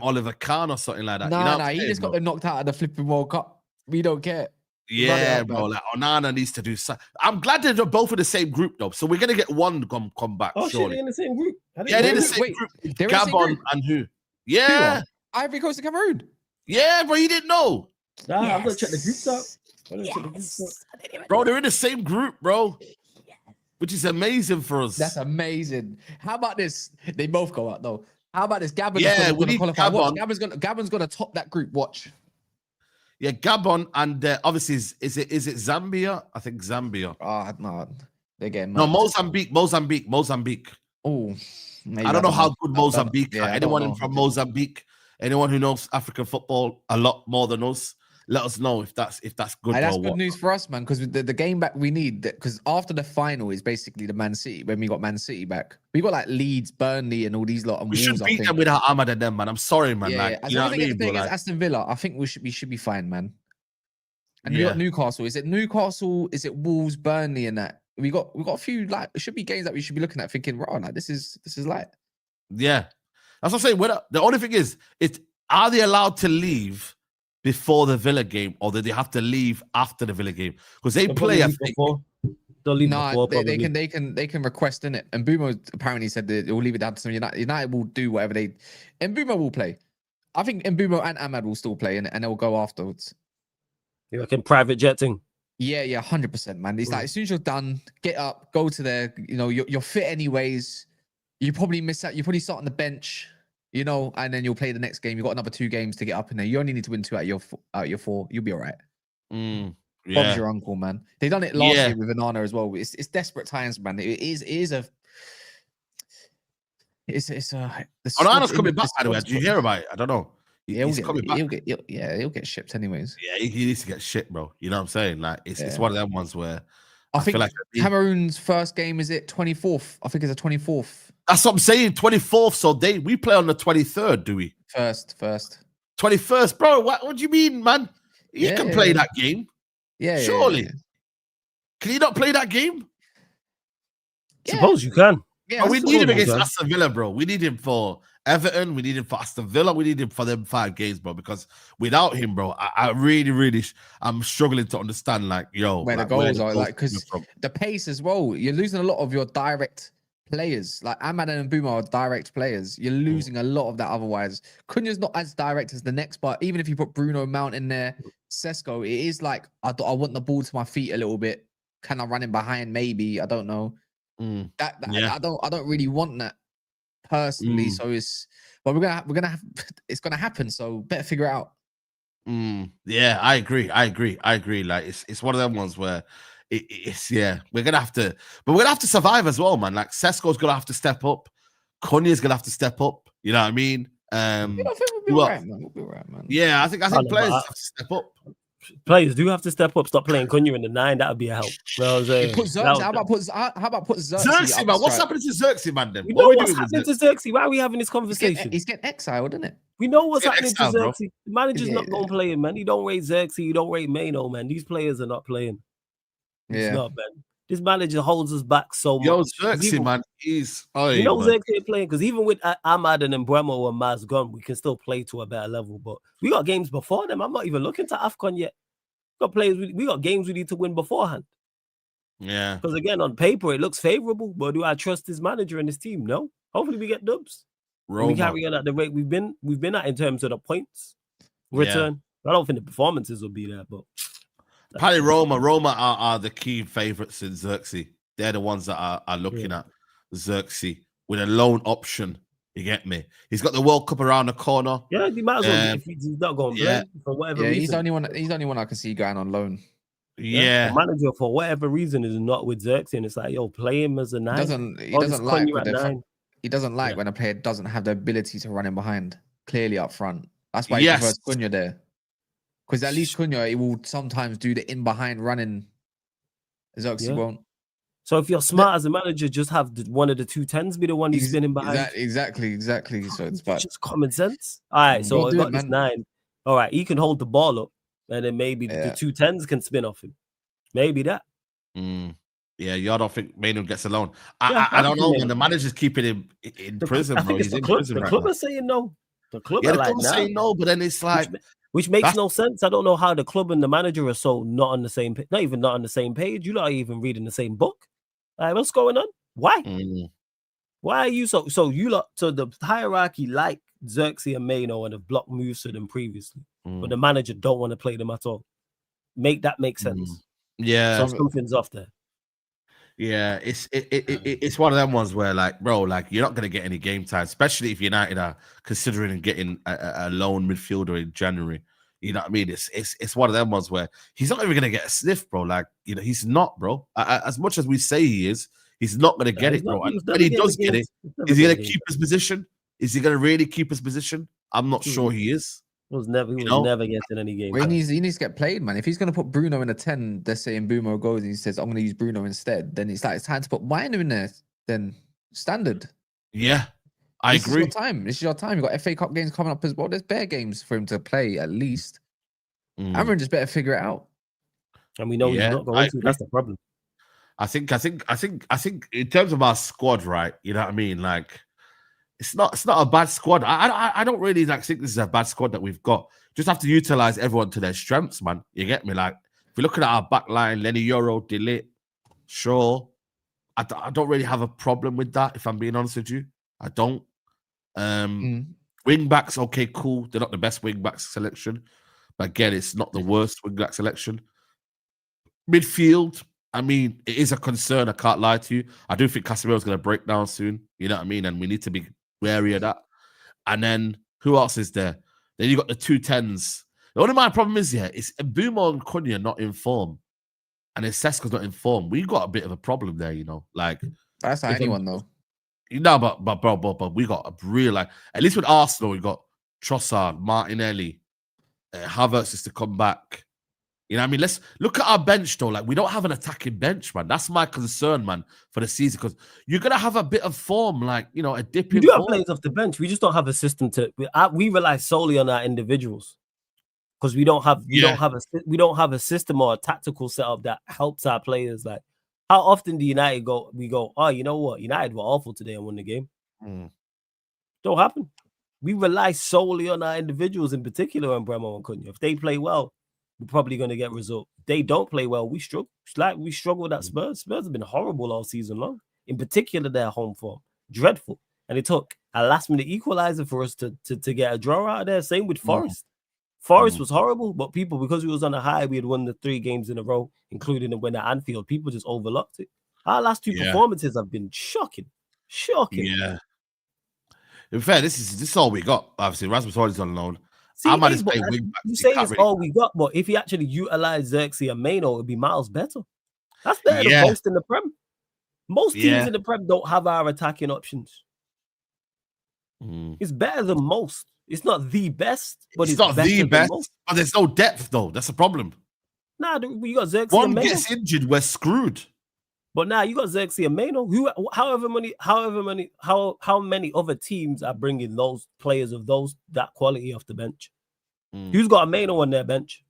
Oliver Kahn or something like that. No, he just got them knocked out of the flipping World Cup. We don't care. Yeah, bro. Like Onana needs to do something. I'm glad they're both in the same group though, so we're gonna get one come back. Oh, surely. Shit, they're in the same group. Yeah, they're in the same group. Gabon and who? Yeah, Ivory Coast and Cameroon. Yeah, bro. You didn't know? Nah, I'm gonna check the groups out. Bro, they're in the same group, bro. Which is amazing for us. That's amazing. How about this? They both go out though. How about this? Gabon's gonna qualify. Gabon's gonna top that group. Watch. Yeah, Gabon and obviously is it Zambia? I think Zambia. No, they're getting no Mozambique. Oh, I don't know how good Mozambique are. Anyone from Mozambique? Anyone who knows African football a lot more than us? Let us know if that's good. That's good news for us, man. Because the game back we need, because after the final is basically the Man City. When we got Man City back, we got like Leeds, Burnley, and all these lot. And we should beat them without Ahmad and them, man. I'm sorry, man. Yeah, as long as they get against Aston Villa, I think we should be fine, man. And we got Newcastle. Is it Newcastle? Is it Wolves, Burnley, and that? We got a few like it should be games that we should be looking at, thinking, right, like this is light. Yeah, that's what I'm saying. The only thing is, are they allowed to leave before the Villa game, or do they have to leave after the Villa game? Because they play, I think. They'll leave No, before, they can request in it. And Bumo apparently said that they'll leave it down to some United will do whatever they. And Bumo will play. I think Mbumo and Ahmad will still play, and they'll go afterwards. You reckon private jetting? Yeah, 100%, man. It's like as soon as you're done, get up, go to there. You know, you're fit anyways. You probably miss out. You probably start on the bench. You know, and then you'll play the next game. You've got another 2 games to get up in there. You only need to win 2 out of your 4. You'll be all right. Yeah. Bob's your uncle, man. They done it last year with Anana as well. It's desperate times, man. It's Onana's coming back, by the way. Did you hear about it? I don't know. He's coming back. He'll get shipped anyways. Yeah, he needs to get shipped, bro. You know what I'm saying? Like it's one of them ones where I think feel like Cameroon's first game is it 24th. I think it's the 24th. That's what I'm saying. 24th. So we play on the 23rd, do we? First. 21st, bro. What do you mean, man? You can play that game. Yeah, surely. Yeah. Can you not play that game? Suppose you can. Yeah, we need him against Aston Villa, bro. We need him for Everton. We need him for Aston Villa. We need him for them 5 games, bro. Because without him, bro, I really, I'm struggling to understand, like, where the goals are, like, because the pace as well. You're losing a lot of your direct players. Like Ahmad and Mbuma are direct players. You're losing a lot of that otherwise. Cunha's not as direct as the next, but even if you put Bruno Mount in there, Sesko, it is like I want the ball to my feet a little bit. Can I run in behind? Maybe, I don't know. I don't really want that personally. So we're gonna have it's gonna happen. So better figure it out. Yeah, I agree. Like it's one of them ones where we're gonna have to survive as well, man. Like Sesko's gonna have to step up. Cunha's gonna have to step up. You know what I mean? I think we'll be all right, man. Yeah, I think players have to step up. Players do have to step up. Stop playing Cunha in the 9. That would be a help. How about put Xerxes, man? What's happening to Xerxes, man? Then we know what's happening to Xerxes. Why are we having this conversation? He's getting exiled, isn't it? We know what's happening to Xerxes. The manager's not going to play him, man. You don't rate Xerxes. You don't rate Mano, man. These players are not playing. It's not, man. This manager holds us back so much. Yo, Xerxes, man, Xerxes ain't playing because even with Ahmad and Mbeumo and Maz gone, we can still play to a better level. But we got games before them. I'm not even looking to AFCON yet. We got games we need to win beforehand. Yeah. Because again, on paper, it looks favorable. But do I trust his manager and his team? No. Hopefully we get dubs. We carry on at the rate we've been at in terms of the points return. I don't think the performances will be there, but probably Roma are the key favorites in Xerxes. They're the ones that are looking at Xerxes with a loan option. You get me? He's got the World Cup around the corner. Yeah, he might as well if he's not going to play for whatever reason. He's the only one I can see going on loan. Yeah. The manager for whatever reason is not with Xerxes, and it's like, yo, play him as a 9. He doesn't like when a player doesn't have the ability to run in behind clearly up front. That's why he prefers Cunha there. Because at least Cunha, he will sometimes do the in behind running. Xerxes won't. So if you're smart as a manager, just have one of the 2 10s be the one he's spinning behind. Exactly. So it's just common sense. All right, so I got this 9. All right, he can hold the ball up, and then maybe the 2 10s can spin off him. Maybe that. Yeah, you don't think Maynard gets a loan. I don't know when the manager's keeping him in prison, bro. He's in prison. The club are saying no. The club are saying no, but then it's like which makes no sense. I don't know how the club and the manager are so not on the same page. Not even not on the same page. You're not even reading the same book. What's going on? Why? Why are you so you lot? So the hierarchy like Xerxes and Mano and have blocked moves to them previously, but the manager don't want to play them at all. Make that make sense? Yeah, so something's off there. Yeah, it's one of them ones where, like, bro, like you're not gonna get any game time, especially if United are considering getting a lone midfielder in January. You know what I mean? It's one of them ones where he's not even gonna get a sniff, bro. Like, you know, he's not, bro. As much as we say he is, he's not gonna get it, bro. And when he does get it, is he gonna keep his position? Is he gonna really keep his position? I'm not sure he is. He was never getting any game. Well, he needs to get played, man. If he's gonna put Bruno in a 10, let's say Mbeumo goes and he says, I'm gonna use Bruno instead, then it's like it's time to put Minor in there. Then standard. Yeah. I agree. This is your time. You've got FA Cup games coming up as well. There's bare games for him to play at least. Aaron just better figure it out. And we know he's not going to. That's the problem. I think in terms of our squad, right? You know what I mean? Like, it's not a bad squad. I don't really think this is a bad squad that we've got. Just have to utilize everyone to their strengths, man. You get me? Like, if you're looking at our back line, Lenny Yoro, Delete, sure. I don't really have a problem with that, if I'm being honest with you. I don't. Wing backs, okay, cool. They're not the best wing back selection. But again, it's not the worst wing back selection. Midfield, I mean, it is a concern. I can't lie to you. I do think Casemiro's going to break down soon. You know what I mean? And we need to be wary of that. And then who else is there? Then you got the 210s. The only my problem is is Mbeumo and Cunha not in form, and if Sesko's not in form, we got a bit of a problem there. Like that's not anyone though. But we got a real at least with Arsenal, we got Trossard, Martinelli, Havertz is to come back. You know what I mean? Let's look at our bench though. Like, we don't have an attacking bench, man. That's my concern, man, for the season, because you're gonna have a bit of form, like, a dip. We do have players off the bench. We just don't have a system to. We rely solely on our individuals because we don't have a system or a tactical setup that helps our players. Like, how often do United go? We go, oh, you know what? United were awful today and won the game. Don't happen. We rely solely on our individuals, in particular on Mbeumo and Cunha. If they play well, we're probably going to get result. If they don't play well, we struggle. Like, we struggle with that Spurs. Spurs have been horrible all season long. In particular, their home form. Dreadful. And it took a last-minute equalizer for us to get a draw out of there. Same with Forest. Forest was horrible, but people, because we was on a high, we had won the 3 games in a row, including the win at Anfield. People just overlooked it. Our last 2 performances have been shocking. Shocking. Yeah. In fact, this is all we got. Obviously, Rasmus Højlund's on loan. See, you say it's all we got, but if he actually utilized Xerxes and Maino, it would be miles better. That's better than most in the Prem. Most teams in the Prem don't have our attacking options. It's better than most. It's not the best, but it's not the best. But there's no depth, though. That's the problem. Nah, we got Xerxes. One and Maino. gets injured, we're screwed. But now you got Xerxes and Maino. How many other teams are bringing those players of that quality off the bench? Who's got a Maino on their bench?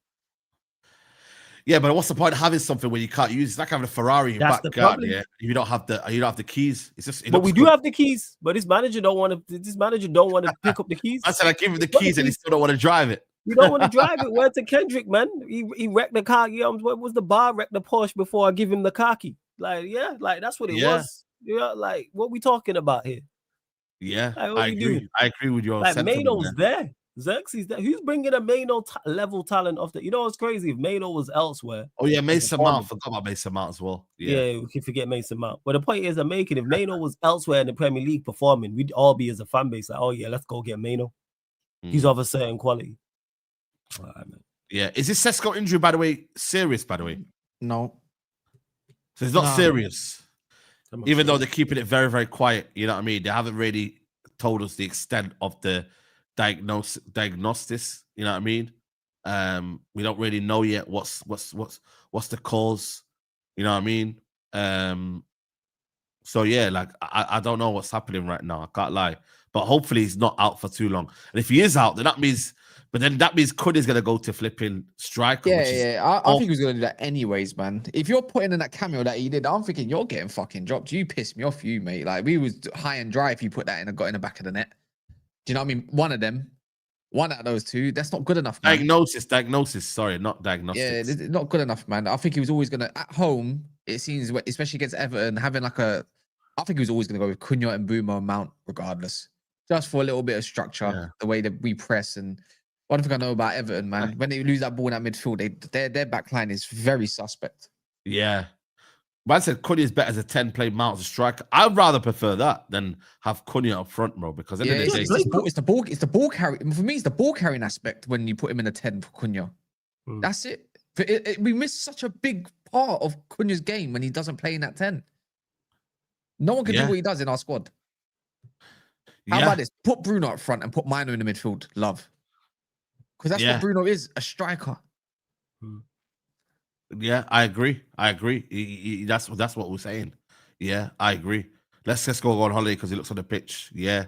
Yeah, but what's the point of having something when you can't use it? It's like having a Ferrari in back garden, you don't have the keys. It's just. But we do have the keys. But this manager don't want to pick up the keys. I said I give him the keys and he still don't want to drive it. You don't want to drive it. Where to Kendrick, man? He wrecked the car. What was the bar? Wrecked the Porsche before I give him the khaki. Like, that's what it was. Yeah, like, what we talking about here? Yeah, I agree. I agree with your sentiment. Maino's there. Xerxes there. Who's bringing a Maino level talent off the? You know what's crazy? If Maino was elsewhere. Oh yeah, Mason Mount. Forgot about Mason Mount as well. Yeah, we can forget Mason Mount. But the point is, I'm making, if Maino was elsewhere in the Premier League performing, we'd all be as a fan base like, oh yeah, let's go get Maino. He's of a certain quality. All right, man. Yeah, is this Sesko injury, by the way, serious? By the way, no. So it's not serious, even though they're keeping it very, very quiet. You know what I mean? They haven't really told us the extent of the diagnosis. You know what I mean? We don't really know yet what's the cause. You know what I mean? So yeah, like I don't know what's happening right now. I can't lie, but hopefully he's not out for too long. And if he is out, then that means Cunha's gonna go to flipping striker. I think he was gonna do that anyways, man. If you're putting in that cameo that he did, I'm thinking you're getting fucking dropped. You pissed me off, you mate. Like, we was high and dry if you put that in and got in the back of the net. Do you know what I mean? One out of those 2, that's not good enough, man. Diagnosis. Sorry, not diagnostics. Yeah, not good enough, man. I think he was always gonna, at home, it seems, especially against Everton, having like I think he was always gonna go with Cunha and Mbeumo and Mount, regardless, just for a little bit of structure, the way that we press. And one thing I know about Everton, man, when they lose that ball in that midfield, their back line is very suspect. Yeah. Man said Cunha is better as a 10-play Mount as a striker. I'd rather prefer that than have Cunha up front, bro, because at the end of the day, it's the ball carry. For me, it's the ball carrying aspect when you put him in a 10 for Cunha. That's it. We miss such a big part of Cunha's game when he doesn't play in that 10. No one can do what he does in our squad. How about this? Put Bruno up front and put Maino in the midfield. Love. Because that's what Bruno is, a striker. Yeah, I agree. That's what we're saying. Yeah, I agree. Let Sesko go on holiday because he looks on the pitch. Yeah.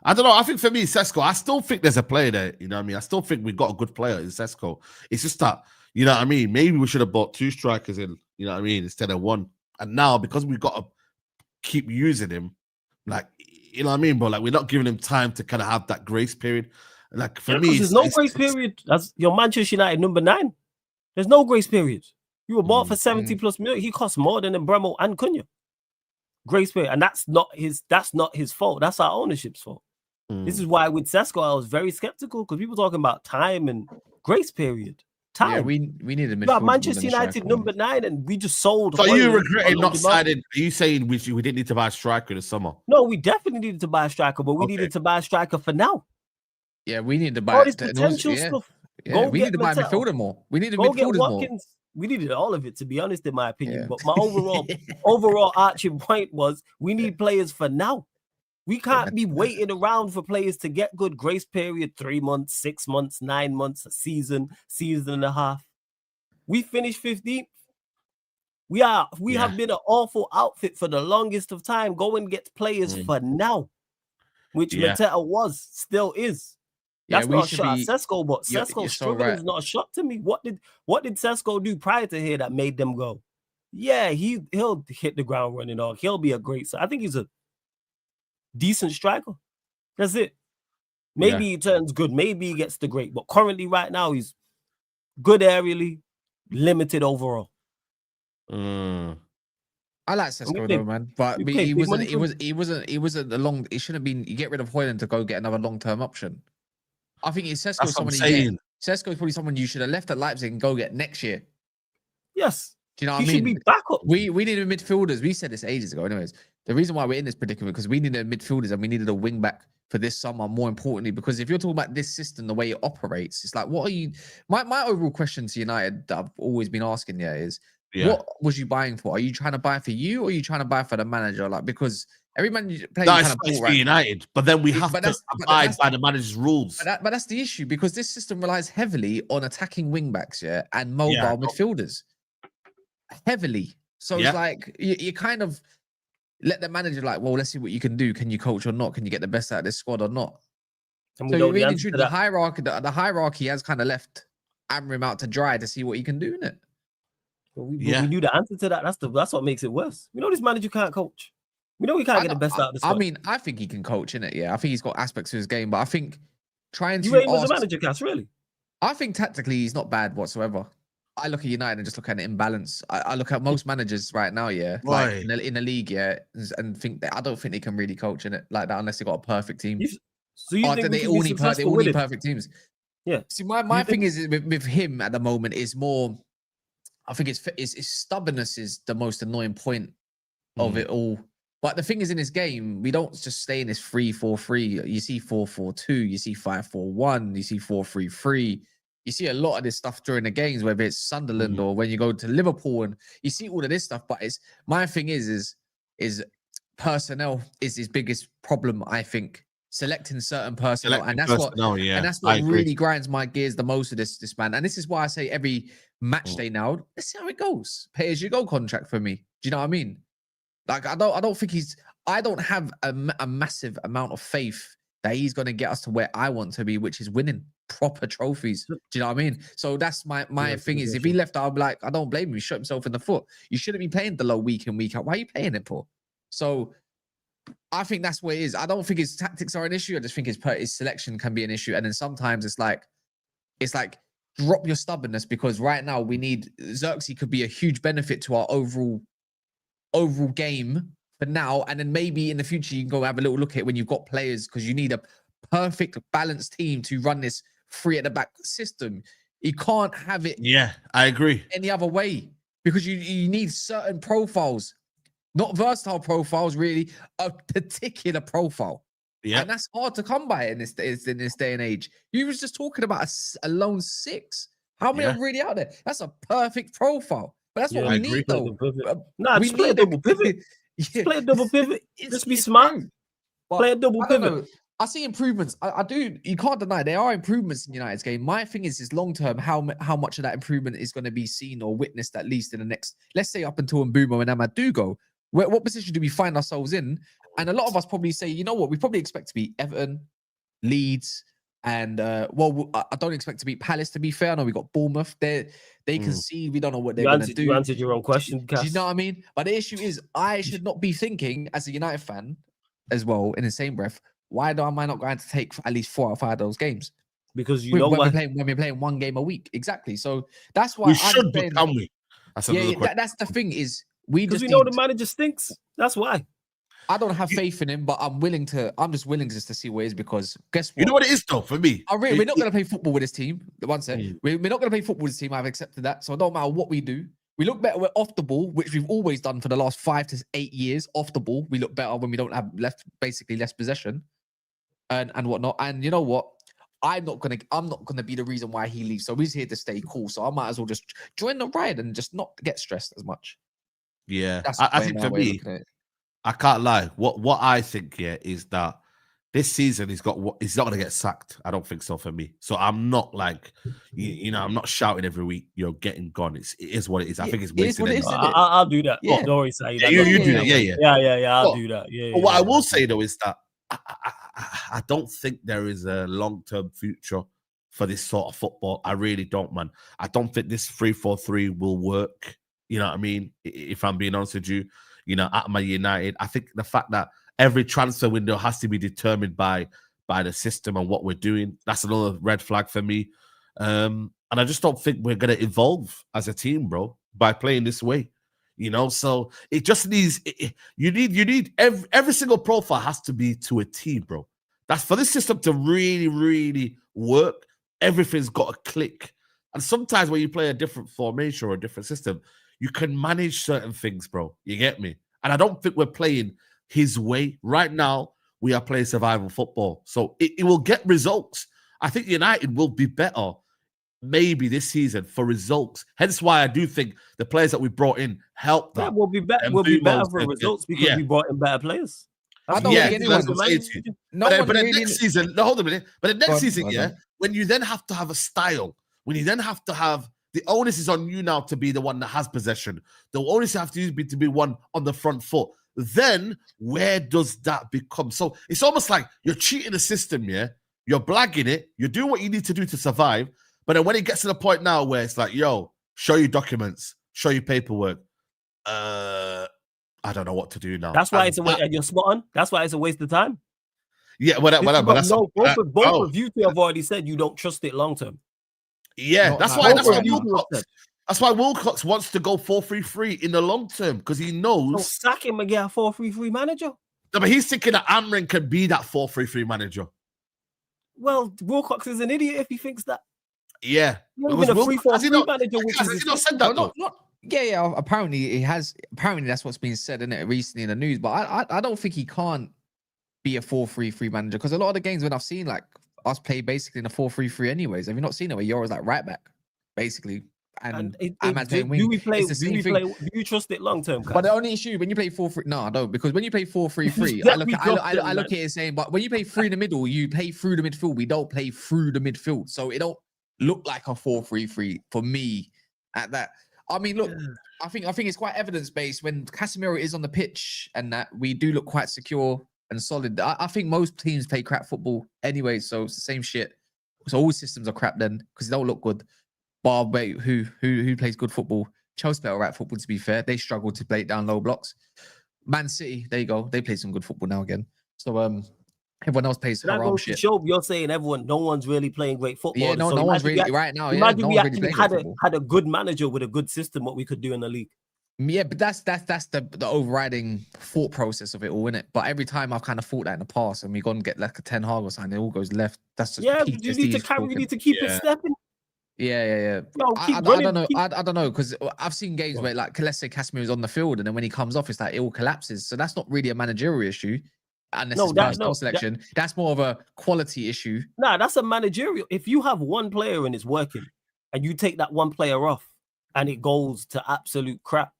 I don't know. I think for me, Sesko, I still think there's a player there. You know what I mean? I still think we've got a good player in Sesko. It's just that, you know what I mean? Maybe we should have bought 2 strikers in, you know what I mean, instead of 1. And now, because we've got to keep using him, like, you know what I mean? But like, we're not giving him time to kind of have that grace period. Like, for me, there's no grace period. That's your Manchester United number 9. There's no grace period. You were bought for 70 plus million. He cost more than Bremo and Cunha. Grace period, and that's not his fault. That's our ownership's fault. This is why with Sesko, I was very skeptical because people talking about time and grace period. Time. Yeah, we needed a midfield. Manchester United number 9, and we just sold. So you regretted not signing? Are you saying we didn't need to buy a striker this summer? No, we definitely needed to buy a striker, but we needed to buy a striker for now. Yeah, we needed to buy all this potential stuff. Yeah, we need to buy a midfielder more. We needed midfielders more. We needed all of it, to be honest, in my opinion. Yeah. But my overall arching point was we need players for now. We can't be waiting around for players to get good. Grace period 3 months, 6 months, 9 months, a season and a half. We finished 15th. We have been an awful outfit for the longest of time. Go and get players for now, which Mateta still is. That's not a shot at Sesko, but Sesko's struggling is not a shot to me. What did Sesko do prior to here that made them go? Yeah, he'll hit the ground running off. He'll be a great. I think he's a decent striker. That's it. Maybe he turns good. Maybe he gets the great. But currently, right now, he's good aerially, limited overall. I like Sesko though, man. But he wasn't the long. It shouldn't have been. You get rid of Højlund to go get another long-term option. I think Sesko is probably someone you should have left at Leipzig and go get next year. Yes. Do you know what I mean? He should be back up. We needed midfielders. We said this ages ago. Anyways, the reason why we're in this predicament because we needed midfielders and we needed a wing back for this summer. More importantly, because if you're talking about this system, the way it operates, it's like, what are you? My overall question to United that I've always been asking is, what was you buying for? Are you trying to buy for you or are you trying to buy for the manager? Like because every manager plays kind of for United, but then we have to abide by the manager's rules. But that's the issue because this system relies heavily on attacking wing backs, and mobile midfielders. Heavily. So it's like you kind of let the manager like, well, let's see what you can do. Can you coach or not? Can you get the best out of this squad or not? And so really true, the hierarchy has kind of left Amrim out to dry to see what he can do in it. We knew the answer to that. That's what makes it worse. We know this manager can't coach. We know we can't get the best out of this. I mean, I think he can coach in it. Yeah, I think he's got aspects to his game, but I think trying to. You rate him as a manager, Cass, really? I think tactically he's not bad whatsoever. I look at United and just look at an imbalance. I look at most managers right now, like in the league, and think that I don't think they can really coach in it like that unless they got a perfect team. So you think they all need perfect teams? Yeah. See, my thing is with him at the moment is more. I think it's stubbornness is the most annoying point of it all. But the thing is, in this game, we don't just stay in this 3-4-3. You see 4-4-2, you see 5-4-1, you see 4-3-3. You see a lot of this stuff during the games, whether it's Sunderland or when you go to Liverpool, and you see all of this stuff. But my thing is personnel is his biggest problem. I think selecting certain personnel, and that's what really grinds my gears the most of this man. And this is why I say every match day now, let's see how it goes. Pay as you go contract for me. Do you know what I mean? Like I don't have a massive amount of faith that he's going to get us to where I want to be, which is winning proper trophies. Do you know what I mean? So that's my thing is if he left, I'll be like, I don't blame him. He shot himself in the foot. You shouldn't be playing the low week in, week out. Why are you playing it for? So I think that's what it is. I don't think his tactics are an issue. I just think his selection can be an issue. And then sometimes it's like drop your stubbornness because right now we need Xerxes could be a huge benefit to our overall game for now. And then maybe in the future you can go have a little look at it when you've got players because you need a perfect balanced team to run this 3 at the back system. You can't have it. Yeah, I agree. Any other way because you need certain profiles. Not versatile profiles, really, a particular profile. Yeah. And that's hard to come by in this day and age. You was just talking about a lone 6. How many are really out there? That's a perfect profile. But that's what we need, though. We play a double pivot. Play a double pivot. Just be smart. Play a double pivot. I see improvements. I do. You can't deny there are improvements in United's game. My thing is long term, how much of that improvement is going to be seen or witnessed at least in the next, let's say up until Mbeumo and Amad do go. What position do we find ourselves in? And a lot of us probably say, you know what, we probably expect to beat Everton, Leeds, and I don't expect to beat Palace, to be fair. I know we got Bournemouth. They can see, we don't know what they're going to do. You answered your own question, Cass. Do you know what I mean? But the issue is, I should not be thinking, as a United fan as well, in the same breath, why am I not going to take at least 4 or 5 of those games? Because when we're playing one game a week. Exactly. So that's why we should, can we? That's another question. That's the thing is we know the manager stinks. That's why. I don't have faith in him, but I'm just willing just to see what it is because guess what? You know what it is though for me? We're not going to play football with this team. One sec. We're not going to play football with this team. I've accepted that. So it don't matter what we do. We look better off the ball, which we've always done for the last 5 to 8 years. Off the ball, we look better when we don't have basically less possession and whatnot. And you know what? I'm not gonna be the reason why he leaves. So he's here to stay cool. So I might as well just join the ride and just not get stressed as much. Yeah, I think for me, I can't lie. What I think is that this season he's not going to get sacked. I don't think so for me. So I'm not like, I'm not shouting every week, you're getting gone. It is what it is. I think it's wasted. I'll do that. Yeah. Don't worry, Saeed. You do that. Yeah. I'll do that. Yeah. But what I will say though is that I don't think there is a long-term future for this sort of football. I really don't, man. I don't think this 3-4-3 will work. You know what I mean? If I'm being honest with you. At my United, I think the fact that every transfer window has to be determined by the system and what we're doing, that's another red flag for me. And I just don't think we're going to evolve as a team, bro, by playing this way. So it just needs, you need every single profile has to be to a T, bro. That's for this system to really, really work. Everything's got to click. And sometimes when you play a different formation or a different system, you can manage certain things, bro. You get me? And I don't think we're playing his way. Right now, we are playing survival football. So it will get results. I think United will be better maybe this season for results. Hence why I do think the players that we brought in help that. Yeah, we'll be better. We'll be better for results because we brought in better players. I don't think anyone's but the next season, no, hold a minute. But the next season, when you then have to have a style, when you then have to have the onus is on you now to be the one that has possession. The onus you have to be one on the front foot. Then where does that become? So it's almost like you're cheating the system, yeah? You're blagging it. You're doing what you need to do to survive. But then when it gets to the point now where it's like, yo, show your documents, show your paperwork. I don't know what to do now. That's why it's a waste. You're spot on. That's why it's a waste of time. Yeah, whatever. Both of you two have already said you don't trust it long term. Yeah, that's why Wilcox wants to go 4-3-3 in the long term because he knows. Don't sack him and get a 4-3-3 manager. No, but he's thinking that Amrin can be that 4-3-3 manager. Well, Wilcox is an idiot if he thinks that. Yeah, he's been a 3-4-3 manager, which is not said that. Yeah. Apparently he has. Apparently that's what's been said in it recently in the news. But I don't think he can't be a 4-3-3 manager because a lot of the games when I've seen like us play basically in a 4-3-3 anyways. Have you not seen it where Yora's like right back basically? And do you trust it long term? But the only issue when you play 4-3, no, I don't, because when you play 4-3-3, I look at it saying, but when you play through the middle, you play through the midfield. We don't play through the midfield, so it don't look like a 4-3-3 for me. At that, I mean, look, I think it's quite evidence based when Casemiro is on the pitch, and that we do look quite secure and solid. I think most teams play crap football anyway, so it's the same shit. So all systems are crap then because they don't look good. Bar who plays good football? Chelsea play all right football. To be fair, they struggle to play it down low blocks. Man City, there you go. They play some good football now again. So everyone else plays haram shit. Show you're saying no one's really playing great football. Yeah, no one's really right now. Imagine we actually had a good manager with a good system. What we could do in the league. Yeah, but that's the overriding thought process of it all, isn't it? But every time I've kind of thought that in the past, and we go and get like a 10 Hag or something, it all goes left. That's just but you need to keep it stepping. Yeah. No, I don't know. I don't know because I've seen games where, like, let's say Casemiro is on the field, and then when he comes off, it's like it all collapses. So that's not really a managerial issue, unless it's personnel selection. That's more of a quality issue. Nah, that's a managerial. If you have one player and it's working, and you take that one player off, and it goes to absolute crap,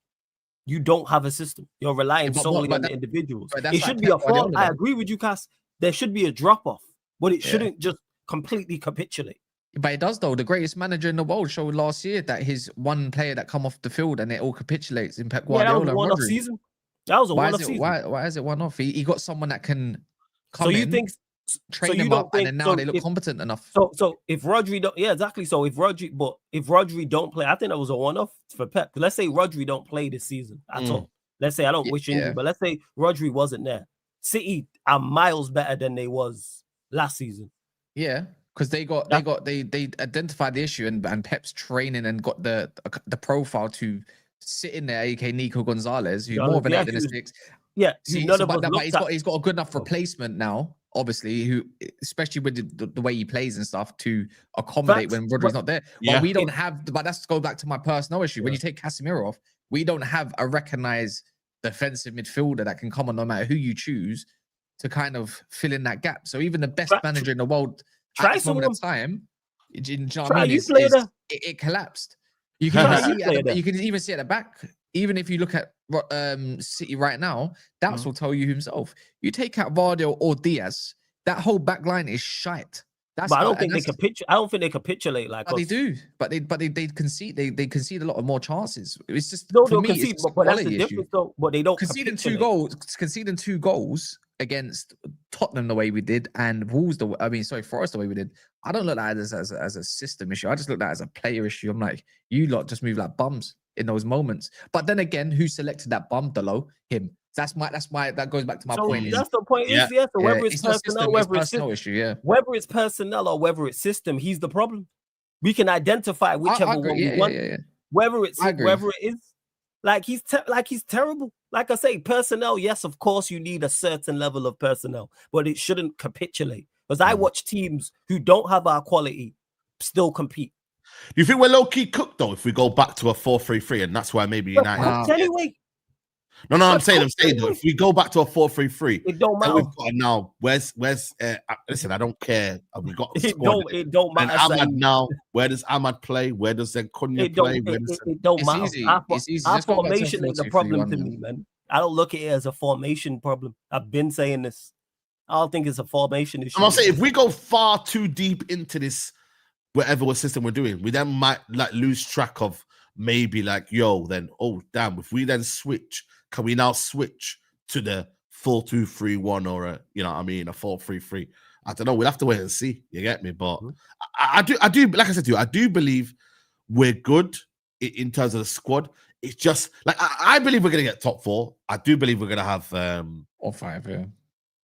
you don't have a system. You're relying solely on the individuals. It should be a fall. I agree with you, Cass. There should be a drop off, but it shouldn't just completely capitulate. But it does though. The greatest manager in the world showed last year that his one player that come off the field and it all capitulates in Pep Guardiola. That was a one-off season. That was a one-off season. Why is it one-off? He got someone that can come train him up, and then now they look competent enough. So if Rodri don't, exactly. So if Rodri don't play, I think that was a one-off for Pep. Let's say Rodri don't play this season at all. Let's say I don't wish injury, but let's say Rodri wasn't there. City are miles better than they was last season. Yeah. Because they identified the issue and Pep's training and got the profile to sitting there, aka Nico Gonzalez, who's Yeah, more of an yeah, 8 than a 6. Yeah, See, none so, of us but looked at. he's got a good enough replacement now, obviously, who especially with the way he plays and stuff to accommodate Facts, when Rodri's not there. But Yeah. we don't have. But that's go back to my personal issue. When you take Casemiro off, we don't have a recognized defensive midfielder that can come on no matter who you choose to kind of fill in that gap. So even the best manager in the world at this moment of time, do you know what I mean? It collapsed. You can you can even see at the back. Even if you look at City right now, Dats will tell you himself. You take out Vardy or Diaz, that whole back line is shite. But I don't think they capitulate. I don't think they capitulate like us. They do, but they concede. They concede a lot of more chances. It's just no, for me, concede, it's but that's the difference. Though, but they don't conceding 2 goals. Conceding 2 goals against Tottenham the way we did, and Wolves Forest the way we did. I don't look at it as a system issue. I just look at it as a player issue. I'm like, you lot just move like bums in those moments. But then again, who selected that bum, Delo? Him. That goes back to my point. That's the point. So whether it's personnel, whether it's personal issue, whether it's personnel or whether it's system, he's the problem. We can identify whichever one we want. Whether it is, like he's terrible. Like I say, personnel. Yes, of course, you need a certain level of personnel, but it shouldn't capitulate. Because I watch teams who don't have our quality still compete. Do you think we're low-key cooked, though, if we go back to a 4-3-3, and that's why maybe United... Anyway. No, I'm saying, though, if we go back to a 4-3-3, it don't matter. We've got now, where's listen, I don't care. We got it don't matter. And Ahmad now, where does Ahmad play? Where does then Cunha play? It don't matter. It's easy. Our formation is the problem to me, man. I don't look at it as a formation problem. I've been saying this. I don't think it's a formation issue. I'm saying if we go far too deep into this, whatever system we're doing, we then might like lose track of maybe like, then damn, if we then switch, can we now switch to the 4-2-3-1 or a 4-3-3? I don't know. We'll have to wait and see. You get me? But I do. Like I said to you, I do believe we're good in terms of the squad. It's just like I believe we're gonna get top 4. I do believe we're gonna have or 5, yeah.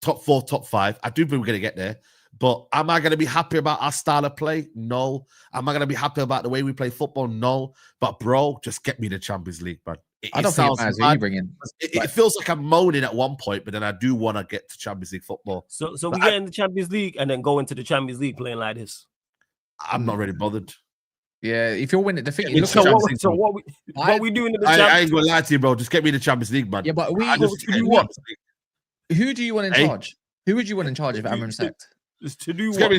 Top 4, top 5. I do believe we're gonna get there. But am I going to be happy about our style of play? No. Am I going to be happy about the way we play football? No. But, bro, just get me the Champions League, man. I don't think it matters who you bring in. It feels like I'm moaning at one point, but then I do want to get to Champions League football. So we get in the Champions League and then go into the Champions League playing like this. I'm not really bothered. Yeah, if you're winning the thing, what we doing in the Champions League? I ain't going to lie to you, bro. Just get me the Champions League, man. Yeah, but who do you want in charge? Who would you want in charge if Amram sacked? Just to do what?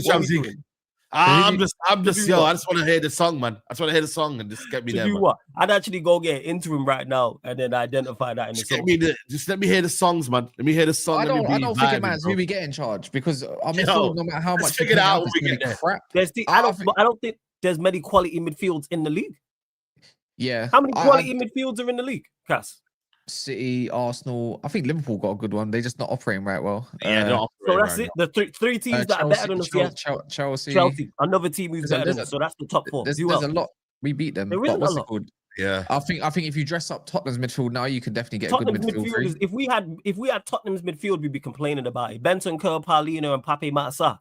I'm just I just want to hear the song, man. I just want to hear the song and just get me there. Do what? I'd actually go get interim right now and then identify that in the song. Just let me hear the songs, man. Let me hear the song. I don't think it matters who we get in charge because no matter how much figure it out, we get there. Crap. I don't think there's many quality midfields in the league. Yeah. How many quality midfields are in the league, Cass? City, Arsenal. I think Liverpool got a good one. They're just not operating right well. So that's it. The three teams that are better than us. Chelsea, another team who's better than us. So that's the top 4. There's a lot. We beat them. But what's it called? Yeah. I think if you dress up Tottenham's midfield now, you can definitely get a good midfield. If we had Tottenham's midfield, we'd be complaining about it. Benton, Kerr, Paulino, and Pape Matar.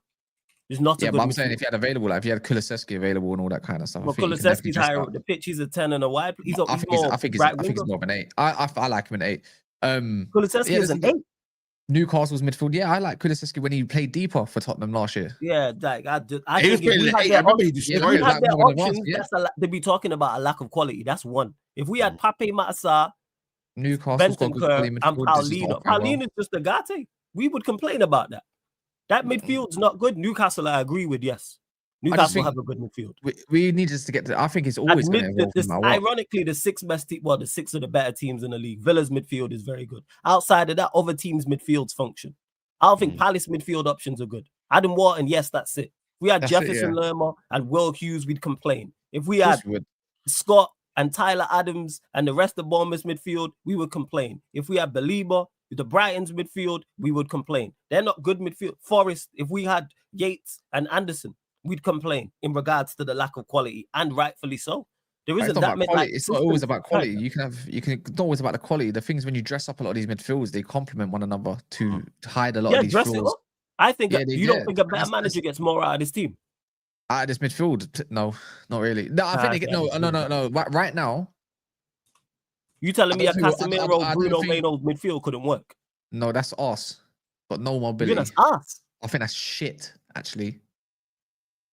It's not a good but I'm saying if you had available, like if you had Kulusevski available and all that kind of stuff. Well, Kulusevski's higher up the pitch. He's a 10 and a wide. I think he's more of an 8. I like him an 8. Kulusevski is an 8. Newcastle's midfield. Yeah, I like Kulusevski when he played deeper for Tottenham last year. Yeah, like I think if we had their options, they'd be talking about a lack of quality. That's one. If we had Pape Matar, Newcastle's got good quality midfield, and Paulino just a Gate, we would complain about that. That midfield's not good. Newcastle, I agree with. Yes, Newcastle have a good midfield. We need just to get to. I think it's always going to evolve. Ironically, the 6 best teams, the 6 of the better teams in the league. Villa's midfield is very good. Outside of that, other teams' midfields function. I don't think Palace midfield options are good. Adam Wharton, yes, that's it. If we had Jefferson Lerma and Will Hughes, we'd complain. If we had Scott and Tyler Adams and the rest of Bournemouth's midfield, we would complain. If we had Baleba, the Brighton's midfield, we would complain. They're not good midfield. Forest, if we had Yates and Anderson, we'd complain in regards to the lack of quality, and rightfully so. There isn't that many. It's not always about quality. It's not always about the quality. The things when you dress up a lot of these midfields, they complement one another to hide a lot of these flaws. I think you don't think a better manager gets more out of this team. Out of this midfield? No, not really. No, I think they get no. Right now, You telling me a don't think- Casemiro, I don't Bruno, think- Maino midfield couldn't work? No, that's us. But no You mobility. think that's us? I think that's shit, actually.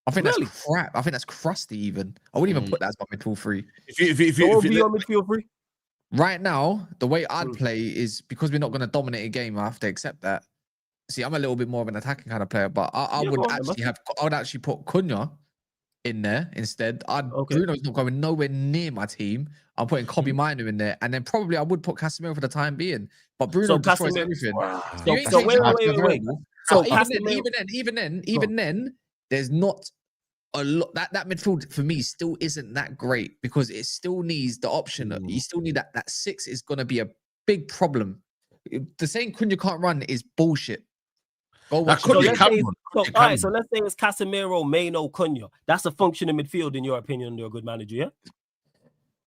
I think Really? that's crap. I think that's crusty even. I wouldn't even put that as my midfield three. So what would be your midfield three? Right now, the way I'd Mm. play is because we're not going to dominate a game. I have to accept that. See, I'm a little bit more of an attacking kind of player, but I Yeah, would go on, actually I would actually put Cunha in there instead. Okay. Bruno's not going nowhere near my team. I'm putting Kobe Mino in there, and then probably I would put Casemiro for the time being. But Bruno destroys everything. So, You ain't so changing wait, much wait, of a wait. variable. So But even then, there's not a lot. That midfield for me still isn't that great because it still needs the option. You still need that 6 is going to be a big problem. The saying Cunha can't run is bullshit. Go watch So it. let's say it's Casemiro, Maino, Cunha. That's a functioning midfield in your opinion under a good manager, yeah?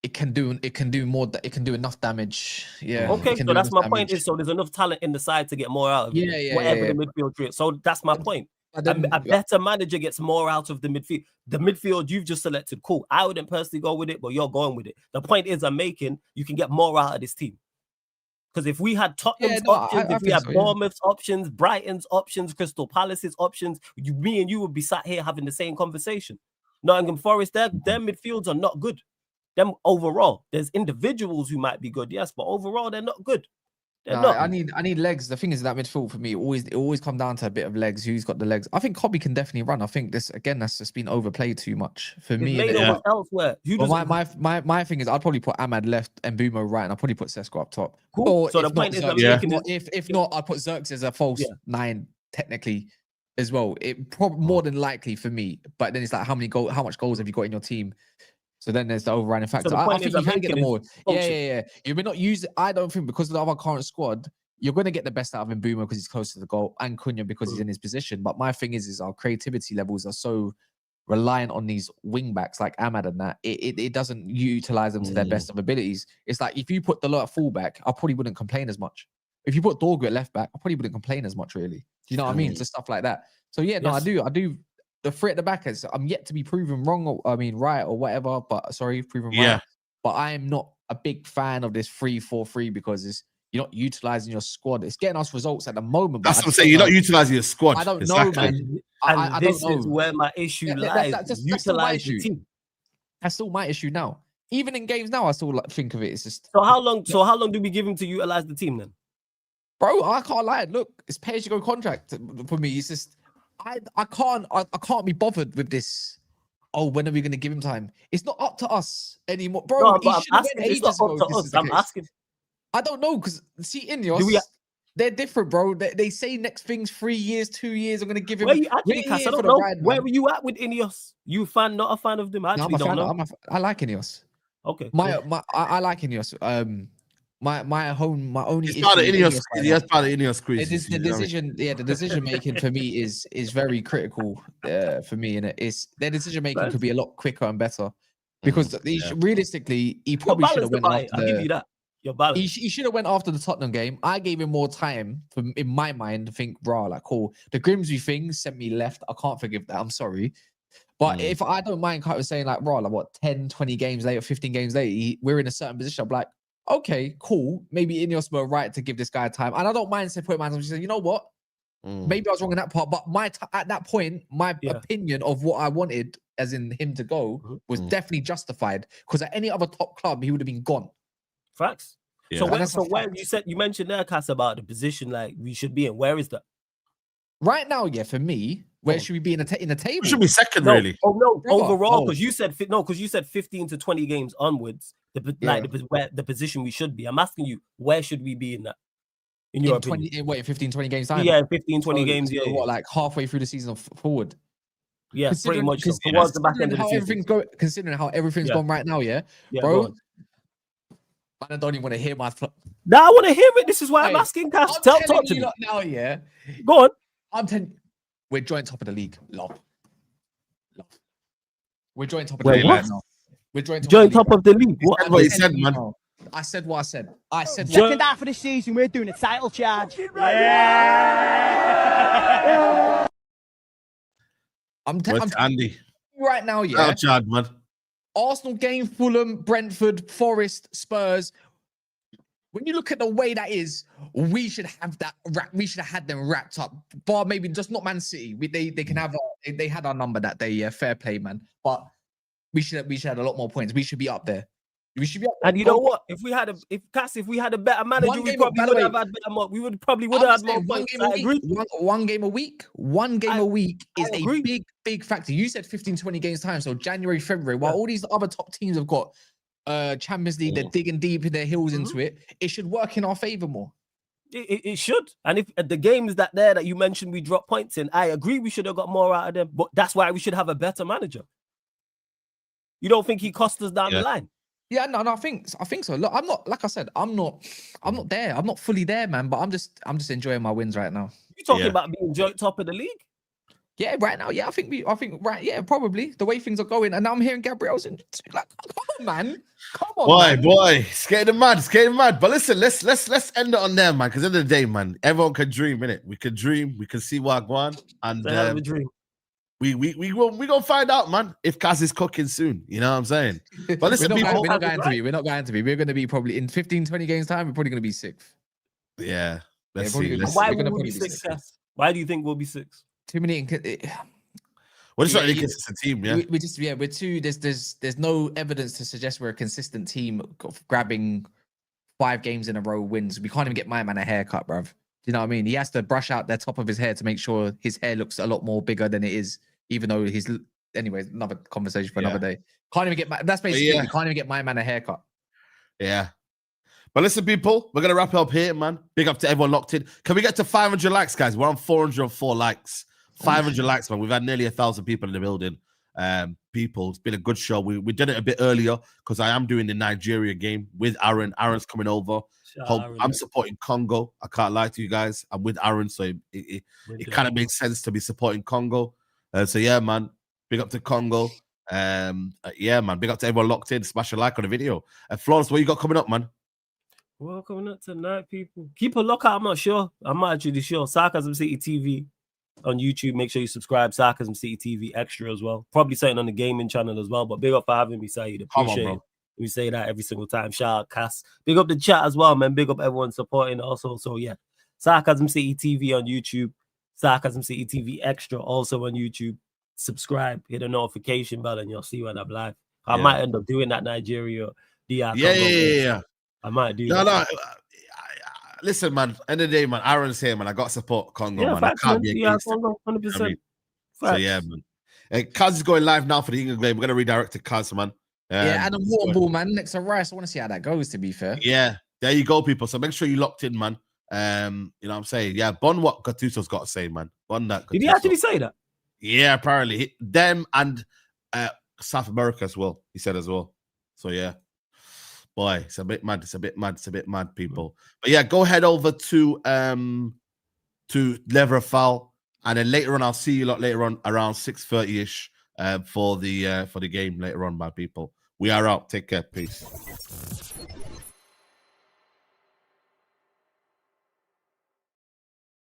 It can do more. It can do enough damage. Yeah. Okay, so that's my point. Is so there's enough talent in the side to get more out of it. Whatever the midfield treat. So that's my point. A better manager gets more out of the midfield. The midfield you've just selected, cool. I wouldn't personally go with it, but you're going with it. The point is, you can get more out of this team. Because if we had Tottenham's options, if we had Bournemouth's options, Brighton's options, Crystal Palace's options, me and you would be sat here having the same conversation. Nottingham Forest, their midfields are not good. Them overall, there's individuals who might be good, yes, but overall they're not good. I need legs. The thing is that midfield for me it always come down to a bit of legs. Who's got the legs? I think Kobe can definitely run. I think that's just been overplayed too much for me. Elsewhere. My thing is I'd probably put Ahmad left and Bumo right, and I'd probably put Sesko up top. Cool. Or so the point is, if not, I'd put Zirkzee as a false 9 technically as well. It probably more than likely for me. But then it's like how much goals have you got in your team? So then there's the overriding factor. So I think you can get them all. Yeah. You may not use it. I don't think because of our current squad, you're going to get the best out of Mbeumo because he's close to the goal and Cunha because he's in his position. But my thing is our creativity levels are so reliant on these wing backs like Ahmad and that. It doesn't utilize them to their best of abilities. It's like if you put the lot at fullback, I probably wouldn't complain as much. If you put Dorgu at left back, I probably wouldn't complain as much, really. Do you know what I mean? Just stuff like that. So yeah, no, I do. The three at the back is I'm yet to be proven wrong, right or whatever. But proven right. But I am not a big fan of this 3-4-3 because you're not utilizing your squad. It's getting us results at the moment. That's what I'm saying. You're not utilizing your squad. I don't know, man. I this is where my issue lies. That's still my issue. That's still my issue now. Even in games now, I still think of it. It's just so how long do we give him to utilize the team then? Bro, I can't lie. Look, it's pay-as-you-go contract for me. It's just I can't be bothered with this. Oh, when are we going to give him time? It's not up to us anymore, bro. No, I'm asking. It's not up to us. I'm asking. I don't know because see, Ineos, they're different, bro. They say next thing's 3 years, 2 years. I'm going to give him. Where you actually, Cass, I don't know. Where were you at with Ineos? You not a fan of them? I actually don't know. I like Ineos. Okay. I like Ineos. My only issue. Part of Ineos crease. The decision making for me is very critical for me, and their decision making could be a lot quicker and better because realistically, he probably should have went after. I'll give you that. You're balanced. He should have went after the Tottenham game. I gave him more time in my mind to think, cool. The Grimsby thing sent me left. I can't forgive that. I'm sorry. But if I don't mind kind of saying 10, 20 games later, 15 games later, we're in a certain position. I'm like, okay, cool. Maybe Ineos were right to give this guy time. And I don't mind putting my hands on. You know what? Maybe I was wrong in that part. But at that point, my opinion of what I wanted, as in him to go, was definitely justified. Because at any other top club, he would have been gone. Facts. Yeah. So where you mentioned there, Cass, about the position like we should be in. Where is that? Right now, for me, where should we be in the table? We should be second, really. Oh no, overall, because you said 15 to 20 games onwards. The position we should be. I'm asking you, where should we be in that? In your opinion? 15, 20 games time? Yeah, 15, 20 games. Yeah. What, like halfway through the season forward? Yeah, pretty much. Towards the back end of the season. Considering how everything's gone right now, bro. I don't even want to hear my. I want to hear it. This is why I'm asking. Cass, talk to me now. Go on. I'm telling. We're joint top of the league. Love. We're joint top of the league right now. We're joint top of the league. What you said, man. I said what I said. I said second half of the season, we're doing a title charge. I'm Andy right now. Title charge, man. Arsenal game, Fulham, Brentford, Forest, Spurs. when you look at the way that is, we should have that. We should have had them wrapped up. Bar maybe just not Man City. They can have. They had our number that day. Yeah, fair play, man. But we should have a lot more points. We should be up there. We should be up there. And you know what? If we had a better manager, we probably would have had better more. We would have had more points. One game a week. One game a week is a big factor. You said 15, 20 games time. So January, February, while all these other top teams have got Champions League, they're digging deep in their heels into it. It should work in our favor more. It should. And if the games that you mentioned we dropped points in, I agree we should have got more out of them. But that's why we should have a better manager. You don't think he cost us down the line? Yeah, no, I think so. Look, I'm not, like I said, I'm not there. I'm not fully there, man. But I'm just enjoying my wins right now. You talking about being joint top of the league? Yeah, right now. Yeah, I think right. Yeah, probably the way things are going. And now I'm hearing Gabriel's in. Like, come on, man. Come on, boy. It's getting mad. But listen, let's end it on there, man. Because at the end of the day, man, everyone can dream, innit? We can dream. We can see what going on. And have a dream. We gonna find out, man, if Kaz is cooking soon. You know what I'm saying? But listen, we're not going to be. We're going to be probably in 15, 20 games time. We're probably going to be sixth. Yeah. Let's see. Why will we be sixth? Why do you think we'll be sixth? Too many. We're just not an inconsistent team. Yeah. We're too. There's no evidence to suggest we're a consistent team of grabbing 5 games in a row wins. We can't even get my man a haircut, bruv. Do you know what I mean? He has to brush out the top of his hair to make sure his hair looks a lot more bigger than it is. Even though he's, anyways, another conversation for another day. Can't even get that's basically it. We can't even get my man a haircut. Yeah. But listen, people, we're gonna wrap it up here, man. Big up to everyone locked in. Can we get to 500 likes, guys? We're on 404 likes. 500 likes, man. We've had nearly 1,000 people in the building. People, it's been a good show. We did it a bit earlier because I am doing the Nigeria game with Aaron. Aaron's coming over. I'm supporting Congo. I can't lie to you guys. I'm with Aaron, so it kind of makes sense to be supporting Congo. So yeah, man, big up to Congo. Yeah, man, big up to everyone locked in. Smash a like on the video. Flawless, what you got coming up, man? Well, coming up tonight, people. Keep a lookout. I'm not sure. I'm not actually sure. Sarcasm City TV on YouTube. Make sure you subscribe. Sarcasm City TV Extra as well. Probably something on the gaming channel as well. But big up for having me, Saeed. Appreciate it. We say that every single time. Shout out Cass. Big up the chat as well, man. Big up everyone supporting also. So yeah, Sarcasm City TV on YouTube. Sarcasm City TV Extra also on YouTube. Subscribe, hit the notification bell, and you'll see when I'm live. I might end up doing that Nigeria DR. Yeah. I might do that. No. Listen, man. End of the day, man. Aaron's here, man. I got to support Congo, man. I can't be against Congo, 100%. I mean, so yeah, man. Kaz is going live now for the England game. We're gonna redirect to Kaz, man. And a water ball, man. Next to Rice. I want to see how that goes. To be fair. Yeah, there you go, people. So make sure you locked in, man. You know what I'm saying? Yeah, Bon what Gattuso's got to say, man. Bon that. Did he actually say that? Yeah, apparently. Them and South America as well, he said as well. So yeah. Boy, it's a bit mad. It's a bit mad, people. But yeah, go head over to Lever Foul. And then later on, I'll see you lot later on around 6:30-ish for the game later on, my people. We are out. Take care. Peace.